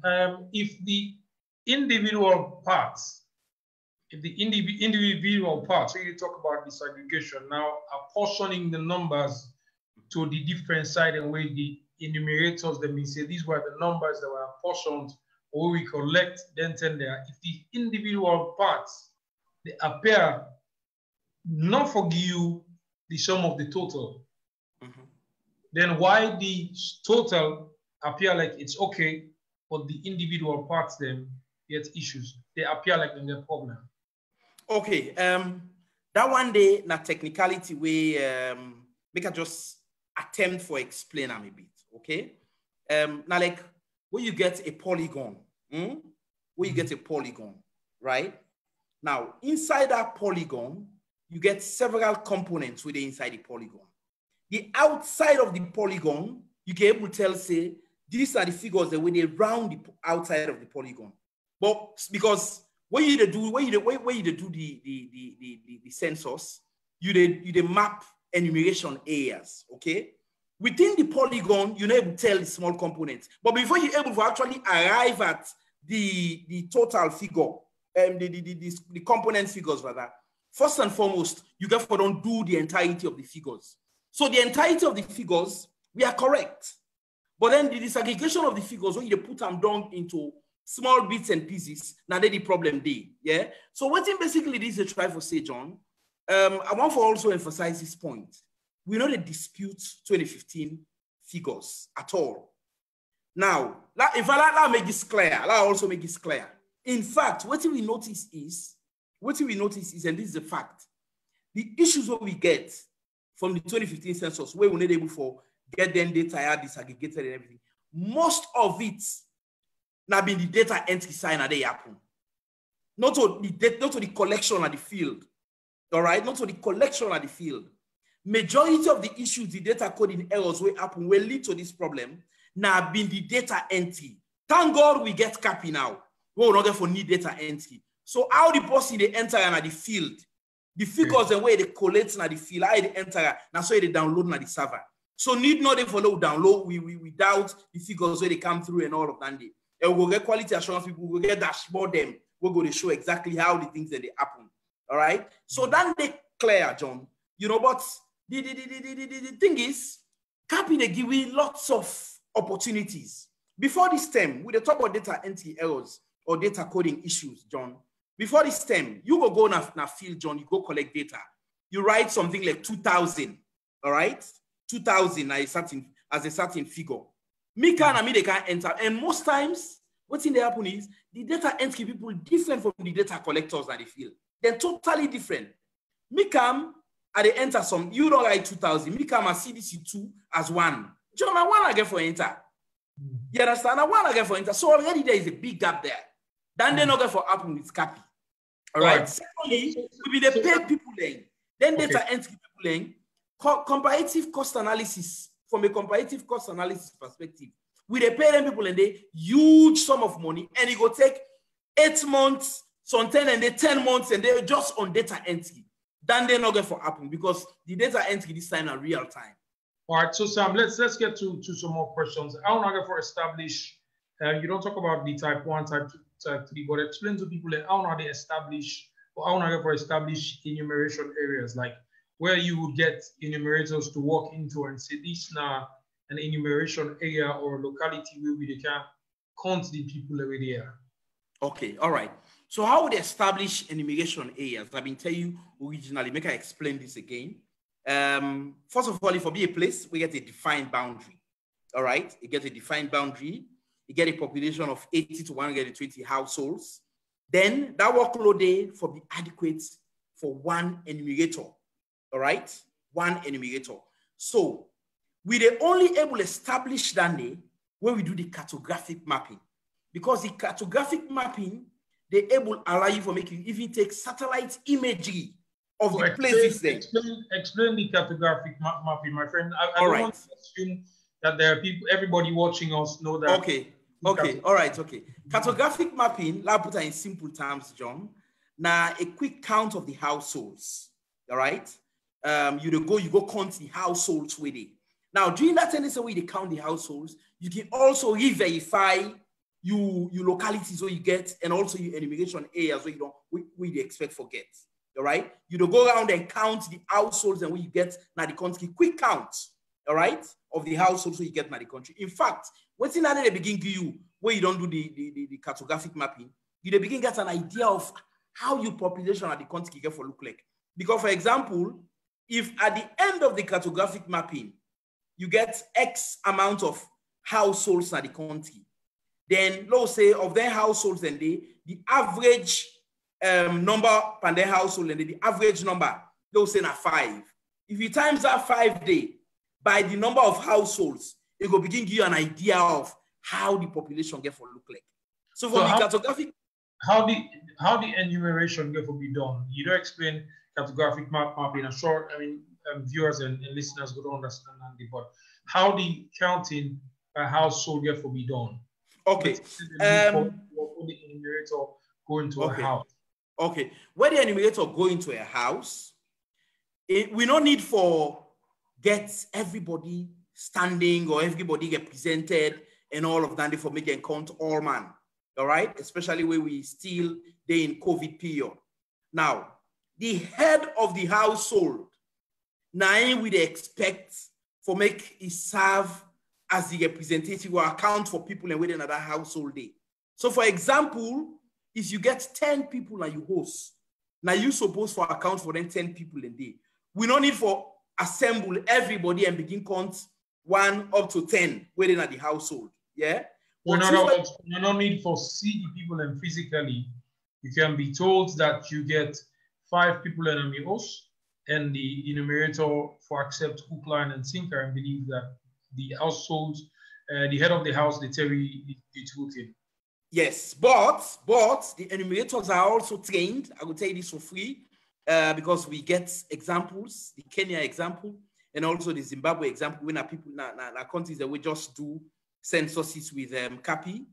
if the individual parts, when you talk about disaggregation, now apportioning the numbers to the different side and where the enumerators, they may say these were the numbers that were apportioned or we collect, then there. If the individual parts, they appear not for you the sum of the total, then why the total appear like it's okay, but the individual parts them get issues? They appear like they're a problem. Okay, that one day, na technicality we make a just attempt for explain them a bit, okay? Now like, where you get a polygon, where you get a polygon, right? Now, inside that polygon, you get several components within inside the polygon. The outside of the polygon, you can able to tell, say, these are the figures that when they round the outside of the polygon. But because when you do the census, you map enumeration areas, okay? Within the polygon, you're not able to tell the small components. But before you're able to actually arrive at the total figure, the component figures rather, first and foremost, you got to don't do the entirety of the figures. So the entirety of the figures, we are correct. But then the disaggregation of the figures, when you put them down into small bits and pieces, now they the problem there, yeah? So what basically this is try for say, John, I want to also emphasize this point. We not dispute 2015 figures at all. Now, if I make this clear, I also make this clear. In fact, what we notice is, and this is a fact, the issues that we get from the 2015 census, where we're not able for get them data disaggregated and everything. Most of it now been the data entry sign that they happen. Not to the collection at the field. All right, not to the collection at the field. Majority of the issues, the data coding errors will happen, will lead to this problem. Now been the data entry. Thank God we get copy now. We will not get for need data entry. So how the person they enter at the field, the figures and where they collect na the field, how they enter, now so they download na the server. So need not follow download without the figures where they come through and all of that. And we'll get quality assurance people, we'll get dashboard them, we're going to show exactly how the things that they happen. All right. So then they clear, John. You know, but the thing is, copy they give you lots of opportunities. Before this term, with the talk about data entry errors or data coding issues, John. Before this term, you go na field, John, you go collect data. You write something like 2,000, all right? 2,000 as a certain figure. Me they can't enter. And most times, what's in the happen is the data entry people different from the data collectors at the field. They're totally different. Me come at the enter some, you don't write 2,000. Me come and see this 2 as 1. John, I want to get for enter. You understand? I want to get for enter. So already there is a big gap there. Then they not get for happen with copy. All right. Secondly, we be the pay people in. Then data entry people in. Comparative cost analysis, from a comparative cost analysis perspective, we they pay them people and they huge sum of money, and it will take 8 months, some 10 and they 10 months, and they're just on data entry. Then they not get for happen because the data entry this time are real time. All right, so Sam, let's get to some more questions. I want to get for establish. You don't talk about the type 1, type 2, type 3, but explain to people how they establish, or how they for establish enumeration areas, like where you would get enumerators to walk into and say this now an enumeration area or locality where we can count the people over there. Okay, all right. So how would they establish enumeration areas? I've been telling you originally. Make I explain this again. First of all, if it be a place, we get a defined boundary. All right, you get a defined boundary. You get a population of 80 to 120 households. Then that workload day for be adequate for one enumerator. All right, one enumerator. So we are only able to establish that day when we do the cartographic mapping, because the cartographic mapping they able allow you for making even take satellite imagery of the places there. Explain the cartographic mapping, my friend. I don't want to assume that there are people, everybody watching us know that. Okay. All right. Okay. Cartographic mapping, let's put it in simple terms, John. Now, a quick count of the households. All right. You go count the households with it. Now, during that tendency where you count the households, you can also re-verify your localities where you get, and also your enumeration areas where you don't, we expect forget. All right. You don't go around and count the households and where you get now the country quick count. All right, of the households where you get now the country. In fact, what's in that they begin give you where you don't do the cartographic mapping, you begin get an idea of how your population at the country get for look like. Because, for example, if at the end of the cartographic mapping you get X amount of households at the country, then let's say of their households and the average number per their household and the average number, they'll say na 5. If you times that 5 day by the number of households, it will begin to give you an idea of how the population get for look like. So for the cartographic, how the enumeration get for be done? You don't explain cartographic mapping. I'm sure viewers and listeners would understand that, but how the counting by household get for be done? Okay. For the enumerator go into a house. Okay. When the enumerator go into a house, we don't need for get everybody standing or everybody represented and all of that for making count all man. All right, especially when we still they in COVID period. Now, the head of the household, now we expect for make it serve as the representative or account for people and within another household day. So, for example, if you get 10 people and you host, now you supposed to account for them 10 people a day. We don't need for assemble everybody and begin count 1 up to 10 within at the household. Yeah. No need for see the people and physically. You can be told that you get 5 people in a house, and the enumerator for accept hook, line, and sinker and believe that the household, the head of the house, they tell you the truth. Yes, but the enumerators are also trained. I will tell you this for free because we get examples, the Kenya example, and also the Zimbabwe example, when people in countries that we just do censuses with CAPI.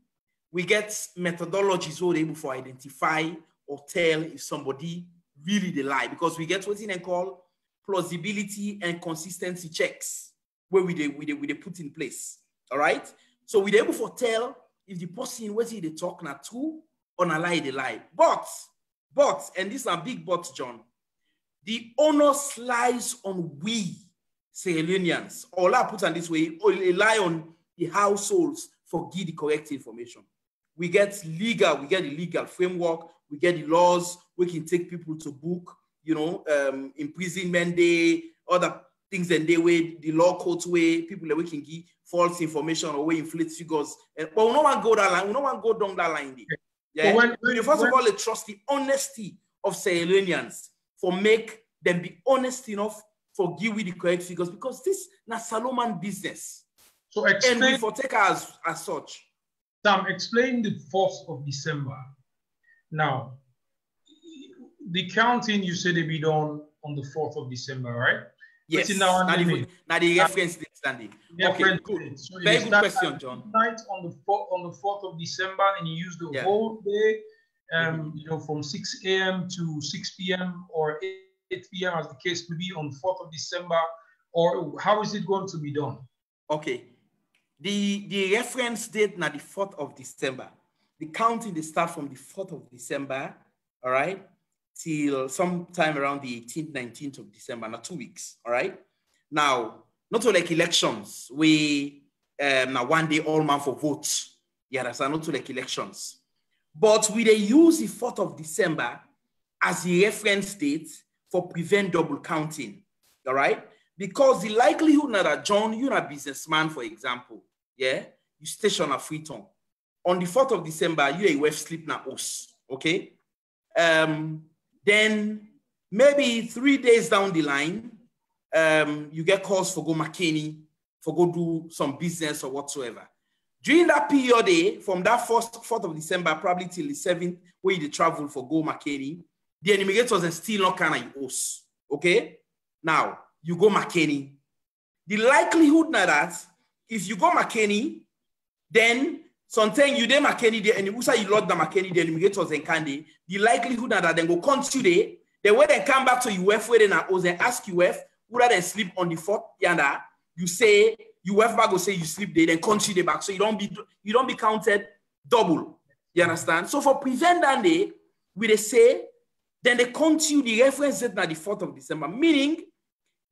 We get methodologies so they're able to identify or tell if somebody really they lie, because we get what they call plausibility and consistency checks where we put in place. All right. So we're able to tell if the person whether they talk not true or not lie, they lie. But, and this is a big but, John, the onus lies on we Sierra Leoneans, or I put on this way, or rely on the households for give the correct information. We get the legal framework, we get the laws, we can take people to book, imprisonment day, other things and they way, the law court way, people that we can give false information or we inflate figures. But we don't want to go that line, we don't want to go down that line there. Yeah? First of all, they trust the honesty of Sierra Leoneans for make them be honest enough for give we the correct figures, because this is Salomon business. So explain, and we for take as such. Sam, explain the 4th of December. Now, the counting you said they be done on the 4th of December, right? Yes. Now the reference date standing. Okay, good. So very good question, John. Night on the 4th of December, and you use the whole day, from 6 a.m. to 6 p.m. or 8 p.m. as the case may be on 4th of December, or how is it going to be done? Okay. The reference date now the 4th of December. The counting they start from the 4th of December, all right, till sometime around the 18th, 19th of December, now 2 weeks, all right? Now, not like elections, we now one day all man for votes. Yeah, that's not like elections. But we they use the 4th of December as the reference date for prevent double counting, all right? Because the likelihood now that John, you're a businessman, for example, yeah, you station a Freetown. On the 4th of December, you a wave sleep na us, okay? Then maybe 3 days down the line, you get calls for go McKinney, for go do some business or whatsoever. During that period, from that 4th of December, probably till the 7th, where you travel for go McKinney, the enumerators are still not kind of us, okay? Now, you go McKinney. The likelihood now that if you go McKinney, then sometimes you then McKinney, and you say you load the McKinney, the enumerators and candy, the likelihood now that then go come today, then when they come back to UF, where they now ask UF, would they sleep on the 4th, yanda, you say, UF back will say you sleep there, then continue back, so you don't be counted double. You understand? So for prevent that day, we they say, then they continue the reference date now the 4th of December, meaning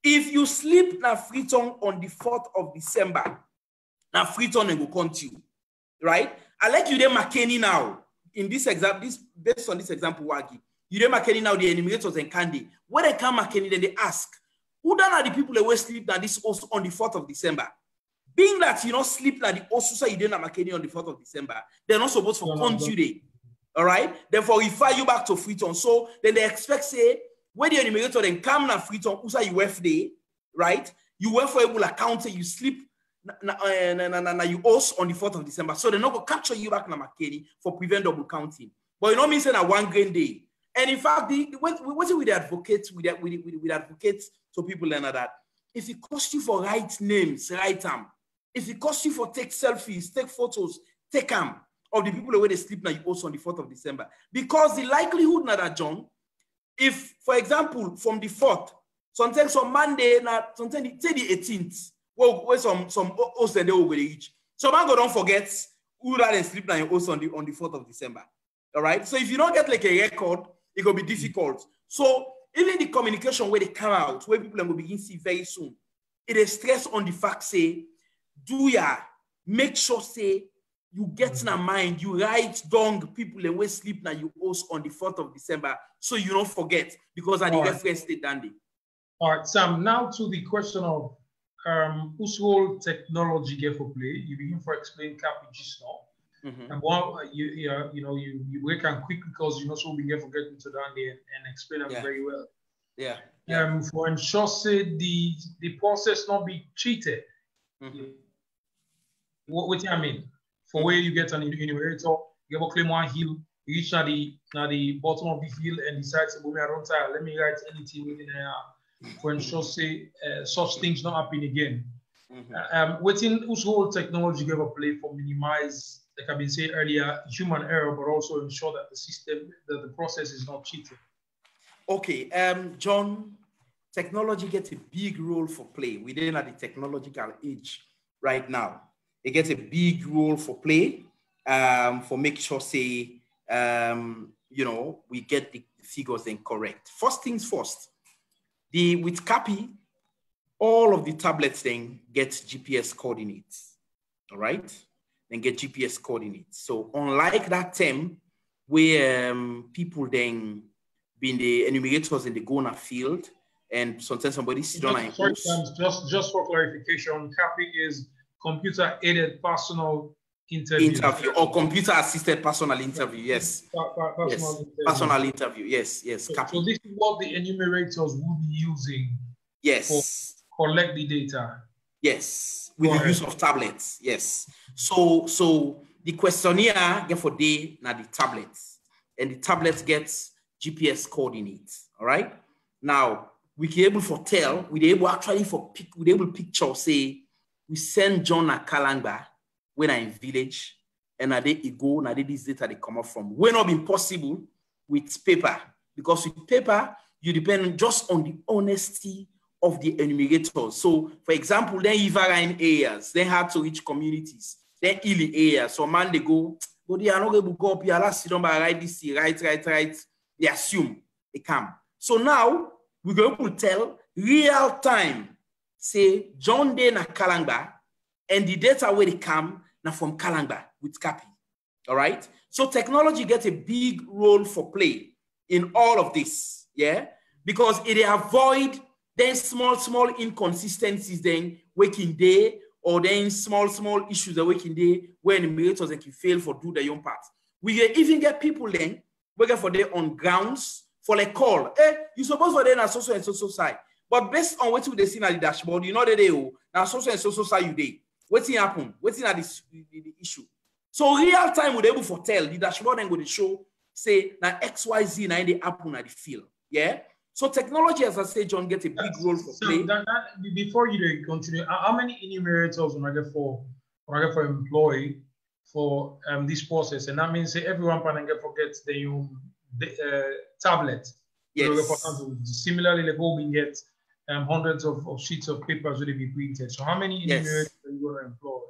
if you sleep na Freetown on the 4th of December, na Freetown and go continue, right? I like you there McKinney now. In this example, based on this example, Wagi, you there McKinney now, the enumerators and Candy. When they come McKinney, then they ask, who done are the people that will sleep na this also on the 4th of December? Being that you don't sleep na the also say you didn't McKinney on the 4th of December, they're not supposed to continue. All right? Therefore, refer you back to Freetown. So then they expect, say, when the enumerator then come na Freetown, usa UF day, right? You were for able to count you sleep you also on the 4th of December. So they're not going to capture you back na McKinney for prevent double counting. But you know me saying a 1 grain day. And in fact, what we advocate with advocates to people learn that if it costs you for write names, write them. If it costs you for take selfies, take photos, take them of the people where they sleep now you also on the 4th of December. Because the likelihood now that John, if, for example, from the 4th, sometimes on Monday, sometimes say the 18th, where some hosts and they will reach. So man go don't forget who rather than sleep now you also on the 4th of December. All right. So if you don't get like a record, it will be difficult. So even the communication where they come out, where people will begin to see very soon, it is stress on the fact say, do ya make sure say you get in a mind, you write down people and we sleep now you host on the 4th of December, so you don't forget, because at the reference state dandy. All right, Sam, now to the question of whose role technology get for play. You begin for explain CAPG now. And one, you work on quick because you know so we get for getting to down there and explain them very well. Yeah. For ensure say the process not be cheated. What I mean? For where you get an enumerator, you have a claim one hill, you reach at the bottom of the hill and decide to move around time. Let me write anything within there for ensure say such things not happen again. Within whose whole technology give a play for minimize, like I've been saying earlier, human error, but also ensure that the system, that the process is not cheating. Okay, John, technology gets a big role for play within the technological age right now. It gets a big role for play for make sure say you know, we get the figures then correct. First things first, with CAPI, all of the tablets then get GPS coordinates, all right? Then get GPS coordinates. So unlike that term where people then being the enumerators in the Gona field, and sometimes somebody sit down and just for clarification, CAPI is computer-aided personal interview or computer-assisted personal interview. Yes, personal interview. Yes. So this is what the enumerators will be using. Yes. For collect the data. Yes, with the use of tablets. Yes. So the questionnaire get for day now the tablets, and the tablets gets GPS coordinates. All right. Now we can able for tell. We able actually for pick. We able picture say we send John a Kalangba when I'm in village, and they go, now this data they come up from. When not been possible with paper, because with paper, you depend just on the honesty of the enumerators. So, for example, then riverine areas, then hard to reach communities, then hilly areas. So man, they go, but they are not able to go up here, last don't write this, right. They assume they come. So now we're going to tell real time, say John Day na Kalangba, and the data where they come now from Kalangba with CAPI. All right. So technology gets a big role for play in all of this. Yeah. Because it avoid then small inconsistencies then waking day, or then small issues that waking day where enumerators can fail for do their own part. We even get people then working for their on grounds for a call. Hey, you supposed for them na so and so side. But based on what they see on the dashboard, you know that they now so and so side you day. What's happen? What's in the issue? So real time would able to tell the dashboard and go to show say now XYZ now they happen at the field. Yeah. So technology, as I say, John, get a big role for play. Before you continue, how many enumerators when I get for employee for this process? And that means everyone can get forget the tablet. Yes. Similarly, the go get hundreds of sheets of papers will be printed. So how many enumerators are you going to employ?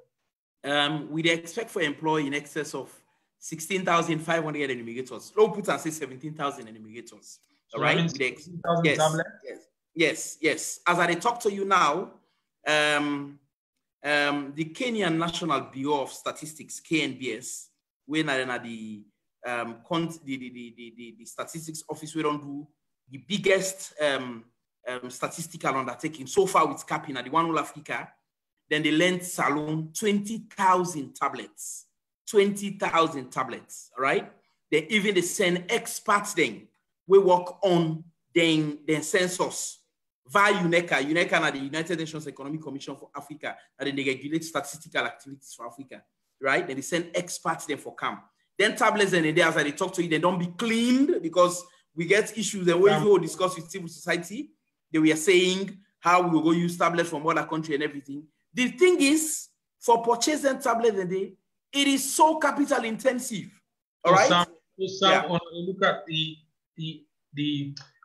We expect for employee in excess of 16,500 enumerators. Low put and say 17,000 enumerators. So all right. Yes. As I talk to you now, the Kenyan National Bureau of Statistics (KNBS), when the statistics office, we don't do the biggest statistical undertaking so far with CAPI, the one whole Africa. Then they lent Salon 20,000 tablets. 20,000 tablets. All right. They even send experts then. We work on the census via UNECA. UNECA and the United Nations Economic Commission for Africa, and then they regulate statistical activities for Africa, right? Then they send experts there for camp. Then tablets and the as I talk to you, they don't be cleaned because we get issues. And when we discuss with civil society, they were saying how we will go use tablets from other country and everything. The thing is, for purchasing tablets a day, it is so capital intensive. All right. So look at the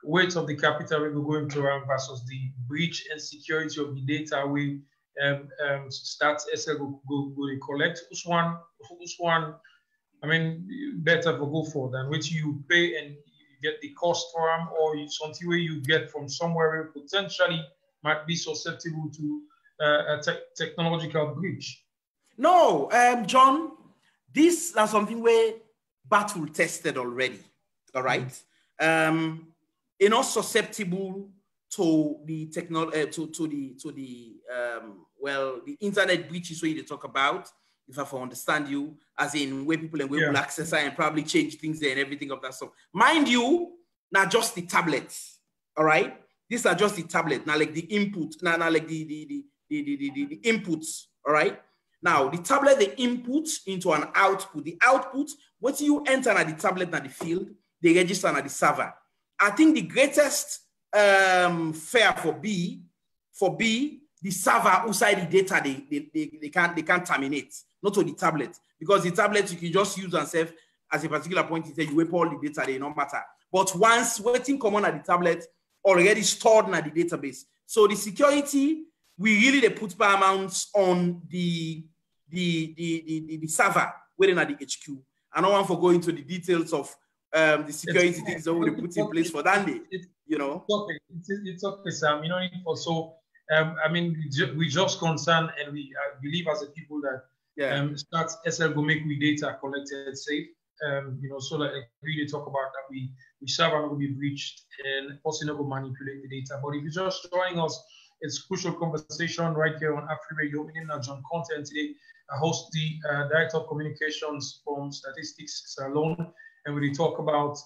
weight of the capital we go going to around versus the breach and security of the data we start SL go collect. Which one I mean better for go for than which you pay and you get the cost for them, or something where you get from somewhere where potentially might be susceptible to a technological breach? No, John, this is something where battle tested already. All right. Not susceptible to the the internet breaches where you talk about, if I understand you, as in where people and where will access and probably change things there and everything of that stuff. Mind you, not just the tablets, all right? These are just the tablet, now like the input, now like the the inputs, all right? Now, the tablet, the input into an output. The output, what you enter at the tablet at the field, they register at the server. I think the greatest fair for B, the server outside the data, they can't terminate, not to the tablet. Because the tablet, you can just use and save as a particular point, you wipe all the data, they don't matter. But once waiting common at the tablet, already stored in the database. So the security, we really they put paramounts on the server waiting at the HQ. I don't want to go into the details of the security things that we put in place for that day. You know, it's okay, Sam. You know, also, I mean, we just concerned, and we believe as a people that start SL go make we data collected safe. You know, so that really talk about that we server not will be breached and also not will manipulate the data. But if you're just joining us, it's crucial conversation right here on Afri Radio. My name is John Konteh. Today, I host the Director of Communications from Statistics Salon, and we talk about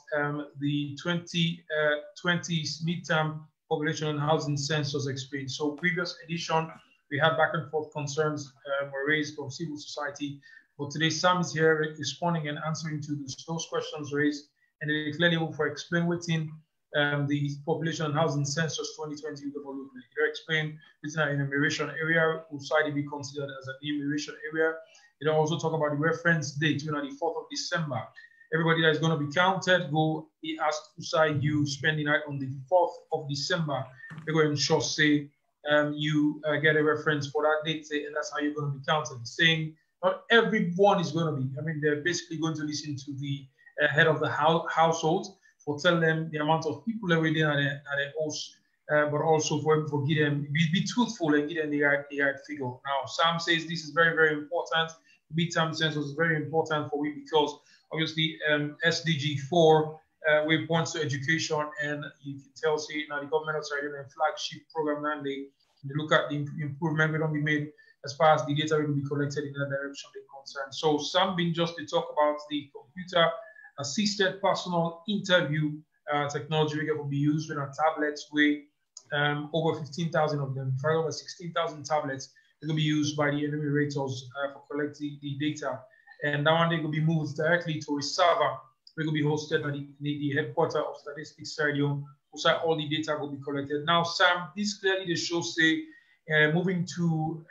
the 2020 midterm population and housing census experience. So previous edition, we had back and forth concerns were raised from civil society. But today, Sam is here responding and answering to those questions raised, and they clearly will for explain within the population and housing census 2020 development. They explain within an enumeration area, outside be considered as an enumeration area. They also talk about the reference date, you know, the 4th of December. Everybody that is going to be counted, go be asked outside you spend the night on the 4th of December. They're going to ensure say you get a reference for that date, and that's how you're going to be counted. Saying not everyone is going to be. I mean, they're basically going to listen to the head of the household for tell them the amount of people every day at their house, but also for give them be truthful and give them the right figure. Now, Sam says this is very, very important. Midterm census is very important for we because obviously SDG 4 we points to education, and you can tell say now the government of Australia and flagship program and they look at the improvement going to be made as far as the data will be collected in that direction they're concerned. So some been just to talk about the computer assisted personal interview technology we will be used with our tablets with over 15,000 of them, probably over 16,000 tablets that will be used by the enumerators for collecting the data. And that one they will be moved directly to a server. We will be hosted at the headquarters of Statistics Radio. Also, all the data will be collected. Now, Sam, this clearly the show say moving to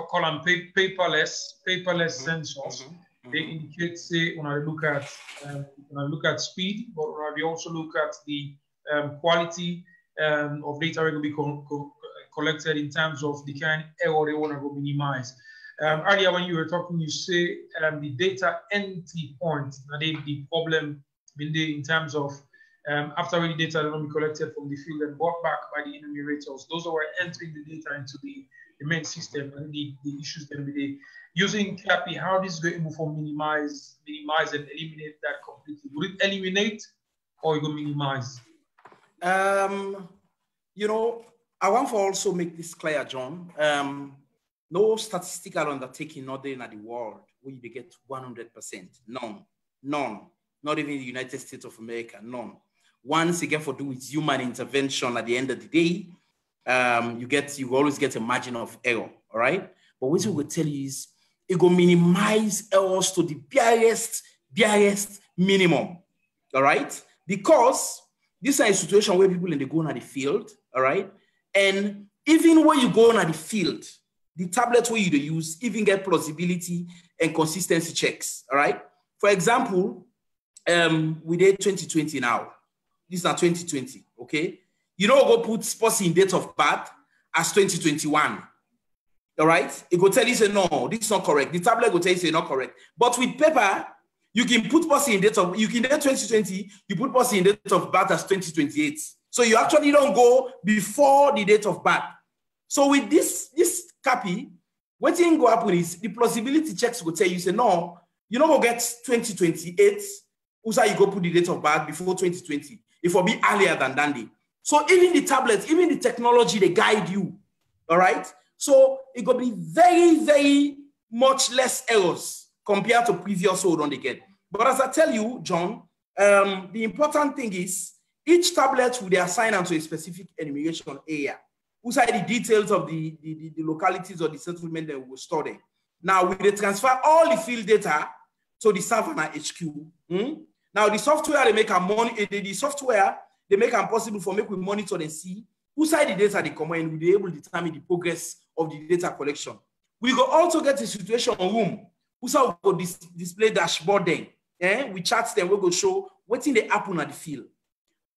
column paperless census. They indicate say when I look at speed, but when we also look at the quality of data will be collected in terms of the kind of error they want to go minimize. Earlier when you were talking, you say the data entry point, the problem been there in terms of after the data will be collected from the field and brought back by the enumerators. Those who are entering the data into the main system, and the issues going to be there. Using CAPI, how this is going to minimize and eliminate that completely? Would it eliminate or you go minimize? You know, I want to also make this clear, John. No statistical undertaking not there in the world where you get 100%. None. Not even the United States of America. None. Once you get to do with human intervention at the end of the day, you always get a margin of error. All right. But what we will tell you is it will minimize errors to the barest minimum. All right. Because this is a situation where people they go on the field. All right. And even when you go on the field, the tablet where you use even get plausibility and consistency checks. All right. For example, we did 2020 now. This is 2020. Okay. You don't go put person date of birth as 2021. All right. It will tell you say no, this is not correct. The tablet will tell you say not correct. But with paper, you can put person in date of you can date 2020. You put person in date of birth as 2028. So you actually don't go before the date of birth. So with this copy, what thing go happen is the plausibility checks will tell you say no, you don't go get 2028. Also, you go put the date of birth before 2020. It will be earlier than Dandy. So even the tablets, even the technology, they guide you. All right. So it will be very, very much less errors compared to previous hold on they get. But as I tell you, John, the important thing is each tablet will be assigned to a specific enumeration area. Who the details of the localities or the settlement that we will store there. Now, we will transfer all the field data to the Savannah HQ. Now, the software they make it possible for make we monitor and see who side the data they come in, we'll be able to determine the progress of the data collection. We will also get a situation room who will display dashboard then. We chat them, we go show what's in the happen at the field.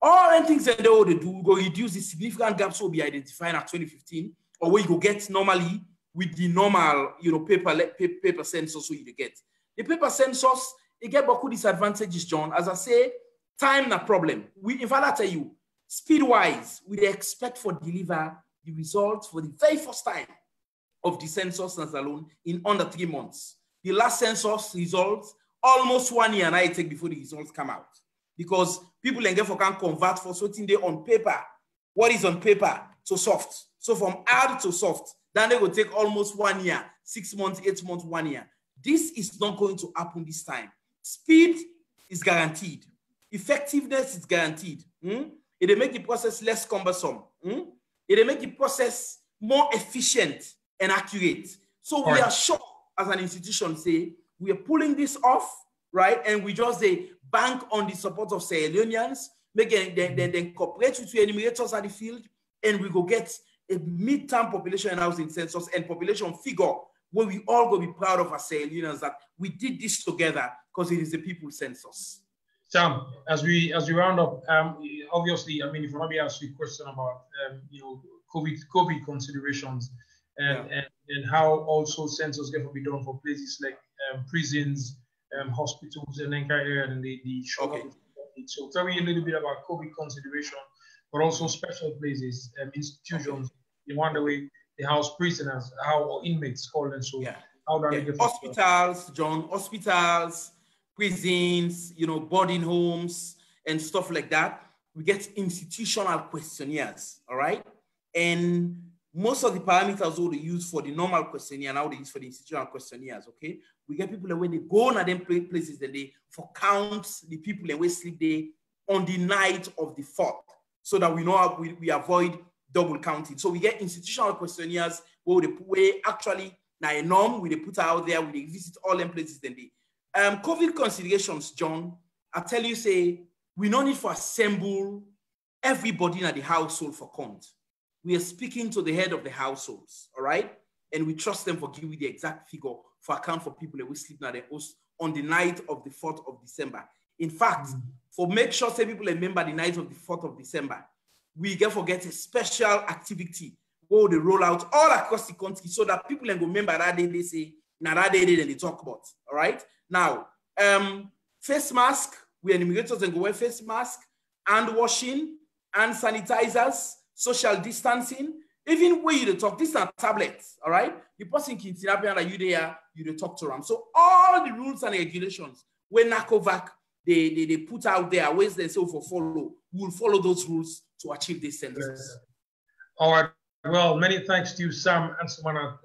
All the things that they do, we go reduce the significant gaps will be identified at 2015, or where you go get normally with the normal, paper census so you get. The paper census, it get beaucoup disadvantages, John. As I say, time na problem. In fact, I tell you, speed-wise, we expect for deliver the results for the very first time of the census alone in under 3 months. The last census results, almost 1 year and I take before the results come out. Because people can convert for something they on paper. What is on paper to soft? So from hard to soft, then they will take almost 1 year, 6 months, 8 months, 1 year. This is not going to happen this time. Speed is guaranteed. Effectiveness is guaranteed. It will make the process less cumbersome. It will make the process more efficient and accurate. So we are sure as an institution say, we are pulling this off, right? And we just say, bank on the support of Sierra Leoneans, then cooperate with enumerators at the field, and we go get a mid-term population housing census and population figure where we all go be proud of as Sierra Leoneans that we did this together because it is a people census. Sam, as we round up, obviously, I mean, if I may ask you a question about COVID considerations and how also census get to be done for places like prisons, hospitals, and then the show. So tell me a little bit about COVID consideration, but also special places, institutions. You wonder way they house prisoners, how inmates call them. So how do they hospitals, John, hospitals, prisons, boarding homes and stuff like that. We get institutional questionnaires, all right? And most of the parameters all they use for the normal questionnaire, now they use for the institutional questionnaires, okay? We get people that when they go to them places, that they for count the people and we sleep there on the night of the 4th, so that we know how we avoid double counting. So we get institutional questionnaires where we actually, now a norm, we put out there, we visit all them places, then they. COVID considerations, John, I tell you, say, we no need to assemble everybody in the household for count. We are speaking to the head of the households, all right? And we trust them for giving the exact figure for account for people that we sleep in the house on the night of the 4th of December. In fact, for make sure say people remember the night of the 4th of December, we get a special activity where they roll out all across the country so that people can go remember that day they say, now that day they talk about, all right? Now, face mask, we are enumerators and go wear face mask, hand washing, hand sanitizers, social distancing, even when you talk, these are tablets, all right? The person can sit up and you there, you talk to them. So all the rules and regulations, when NACOVAC, they put out there, ways they say for follow, we will follow those rules to achieve this census. All right. Well, many thanks to you, Sam Ansumana,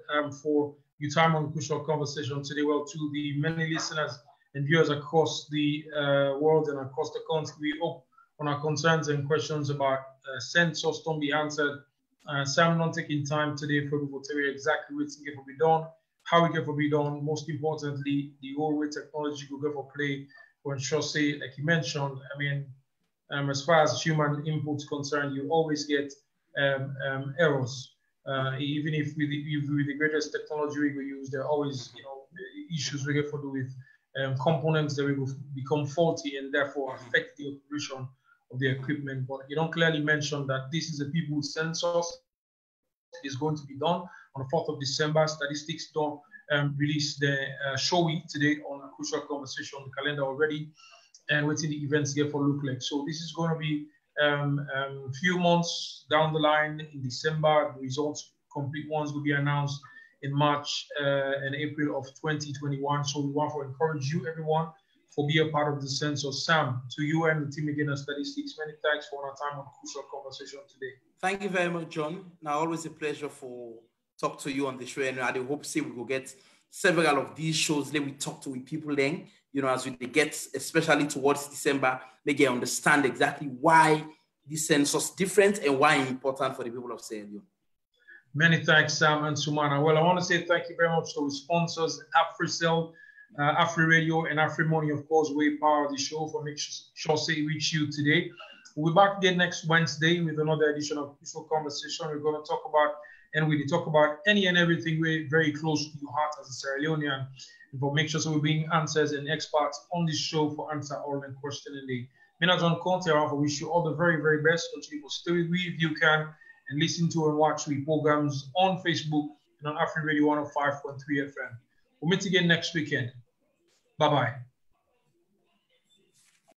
for your time on Crucial Conversation today. Well, to the many listeners and viewers across the world and across the country, we hope on our concerns and questions about census don't be answered. Sam not taking time today for to tell you exactly what's going to be done, how it can be done. Most importantly, the whole way technology will go for play for ensure, say, like you mentioned, I mean, as far as human input's concerned, you always get errors. Even if with the greatest technology we will use, there are always issues we get to do with components that will become faulty and therefore affect the operation of the equipment. But you don't clearly mention that this is a people's census. It is going to be done on the 4th of December. Statistics don't release the show week today on a Crucial Conversation on the calendar already, and within the events here for look like. So this is going to be few months down the line in December. The results, complete ones, will be announced in March and April of 2021. So we want to encourage you, everyone, for be a part of the census. Sam, to you and the team again of Statistics, many thanks for our time on Crucial Conversation today. Thank you very much, John. Now, always a pleasure for talk to you on the show, and I hope say we will get several of these shows that we talk to with people then, as we get, especially towards December, they get understand exactly why the census is different and why it's important for the people of Sierra Leone. Many thanks, Sam and Sumana. Well, I want to say thank you very much to our sponsors, AfriCell, Afri Radio, and Afri Money, of course, way power of the show for make sure say reach you today. We'll be back again next Wednesday with another edition of Peaceful Conversation. We're going to talk about, and we talk about any and everything very close to your heart as a Sierra Leonean. And for make sure so we bring answers and experts on this show for answer all the questions in the minute on Konteh. I wish you all the very, very best. Continue to stay with me if you can and listen to and watch the programs on Facebook and on Afri Radio 105.3 FM. We'll meet again next weekend. Bye-bye.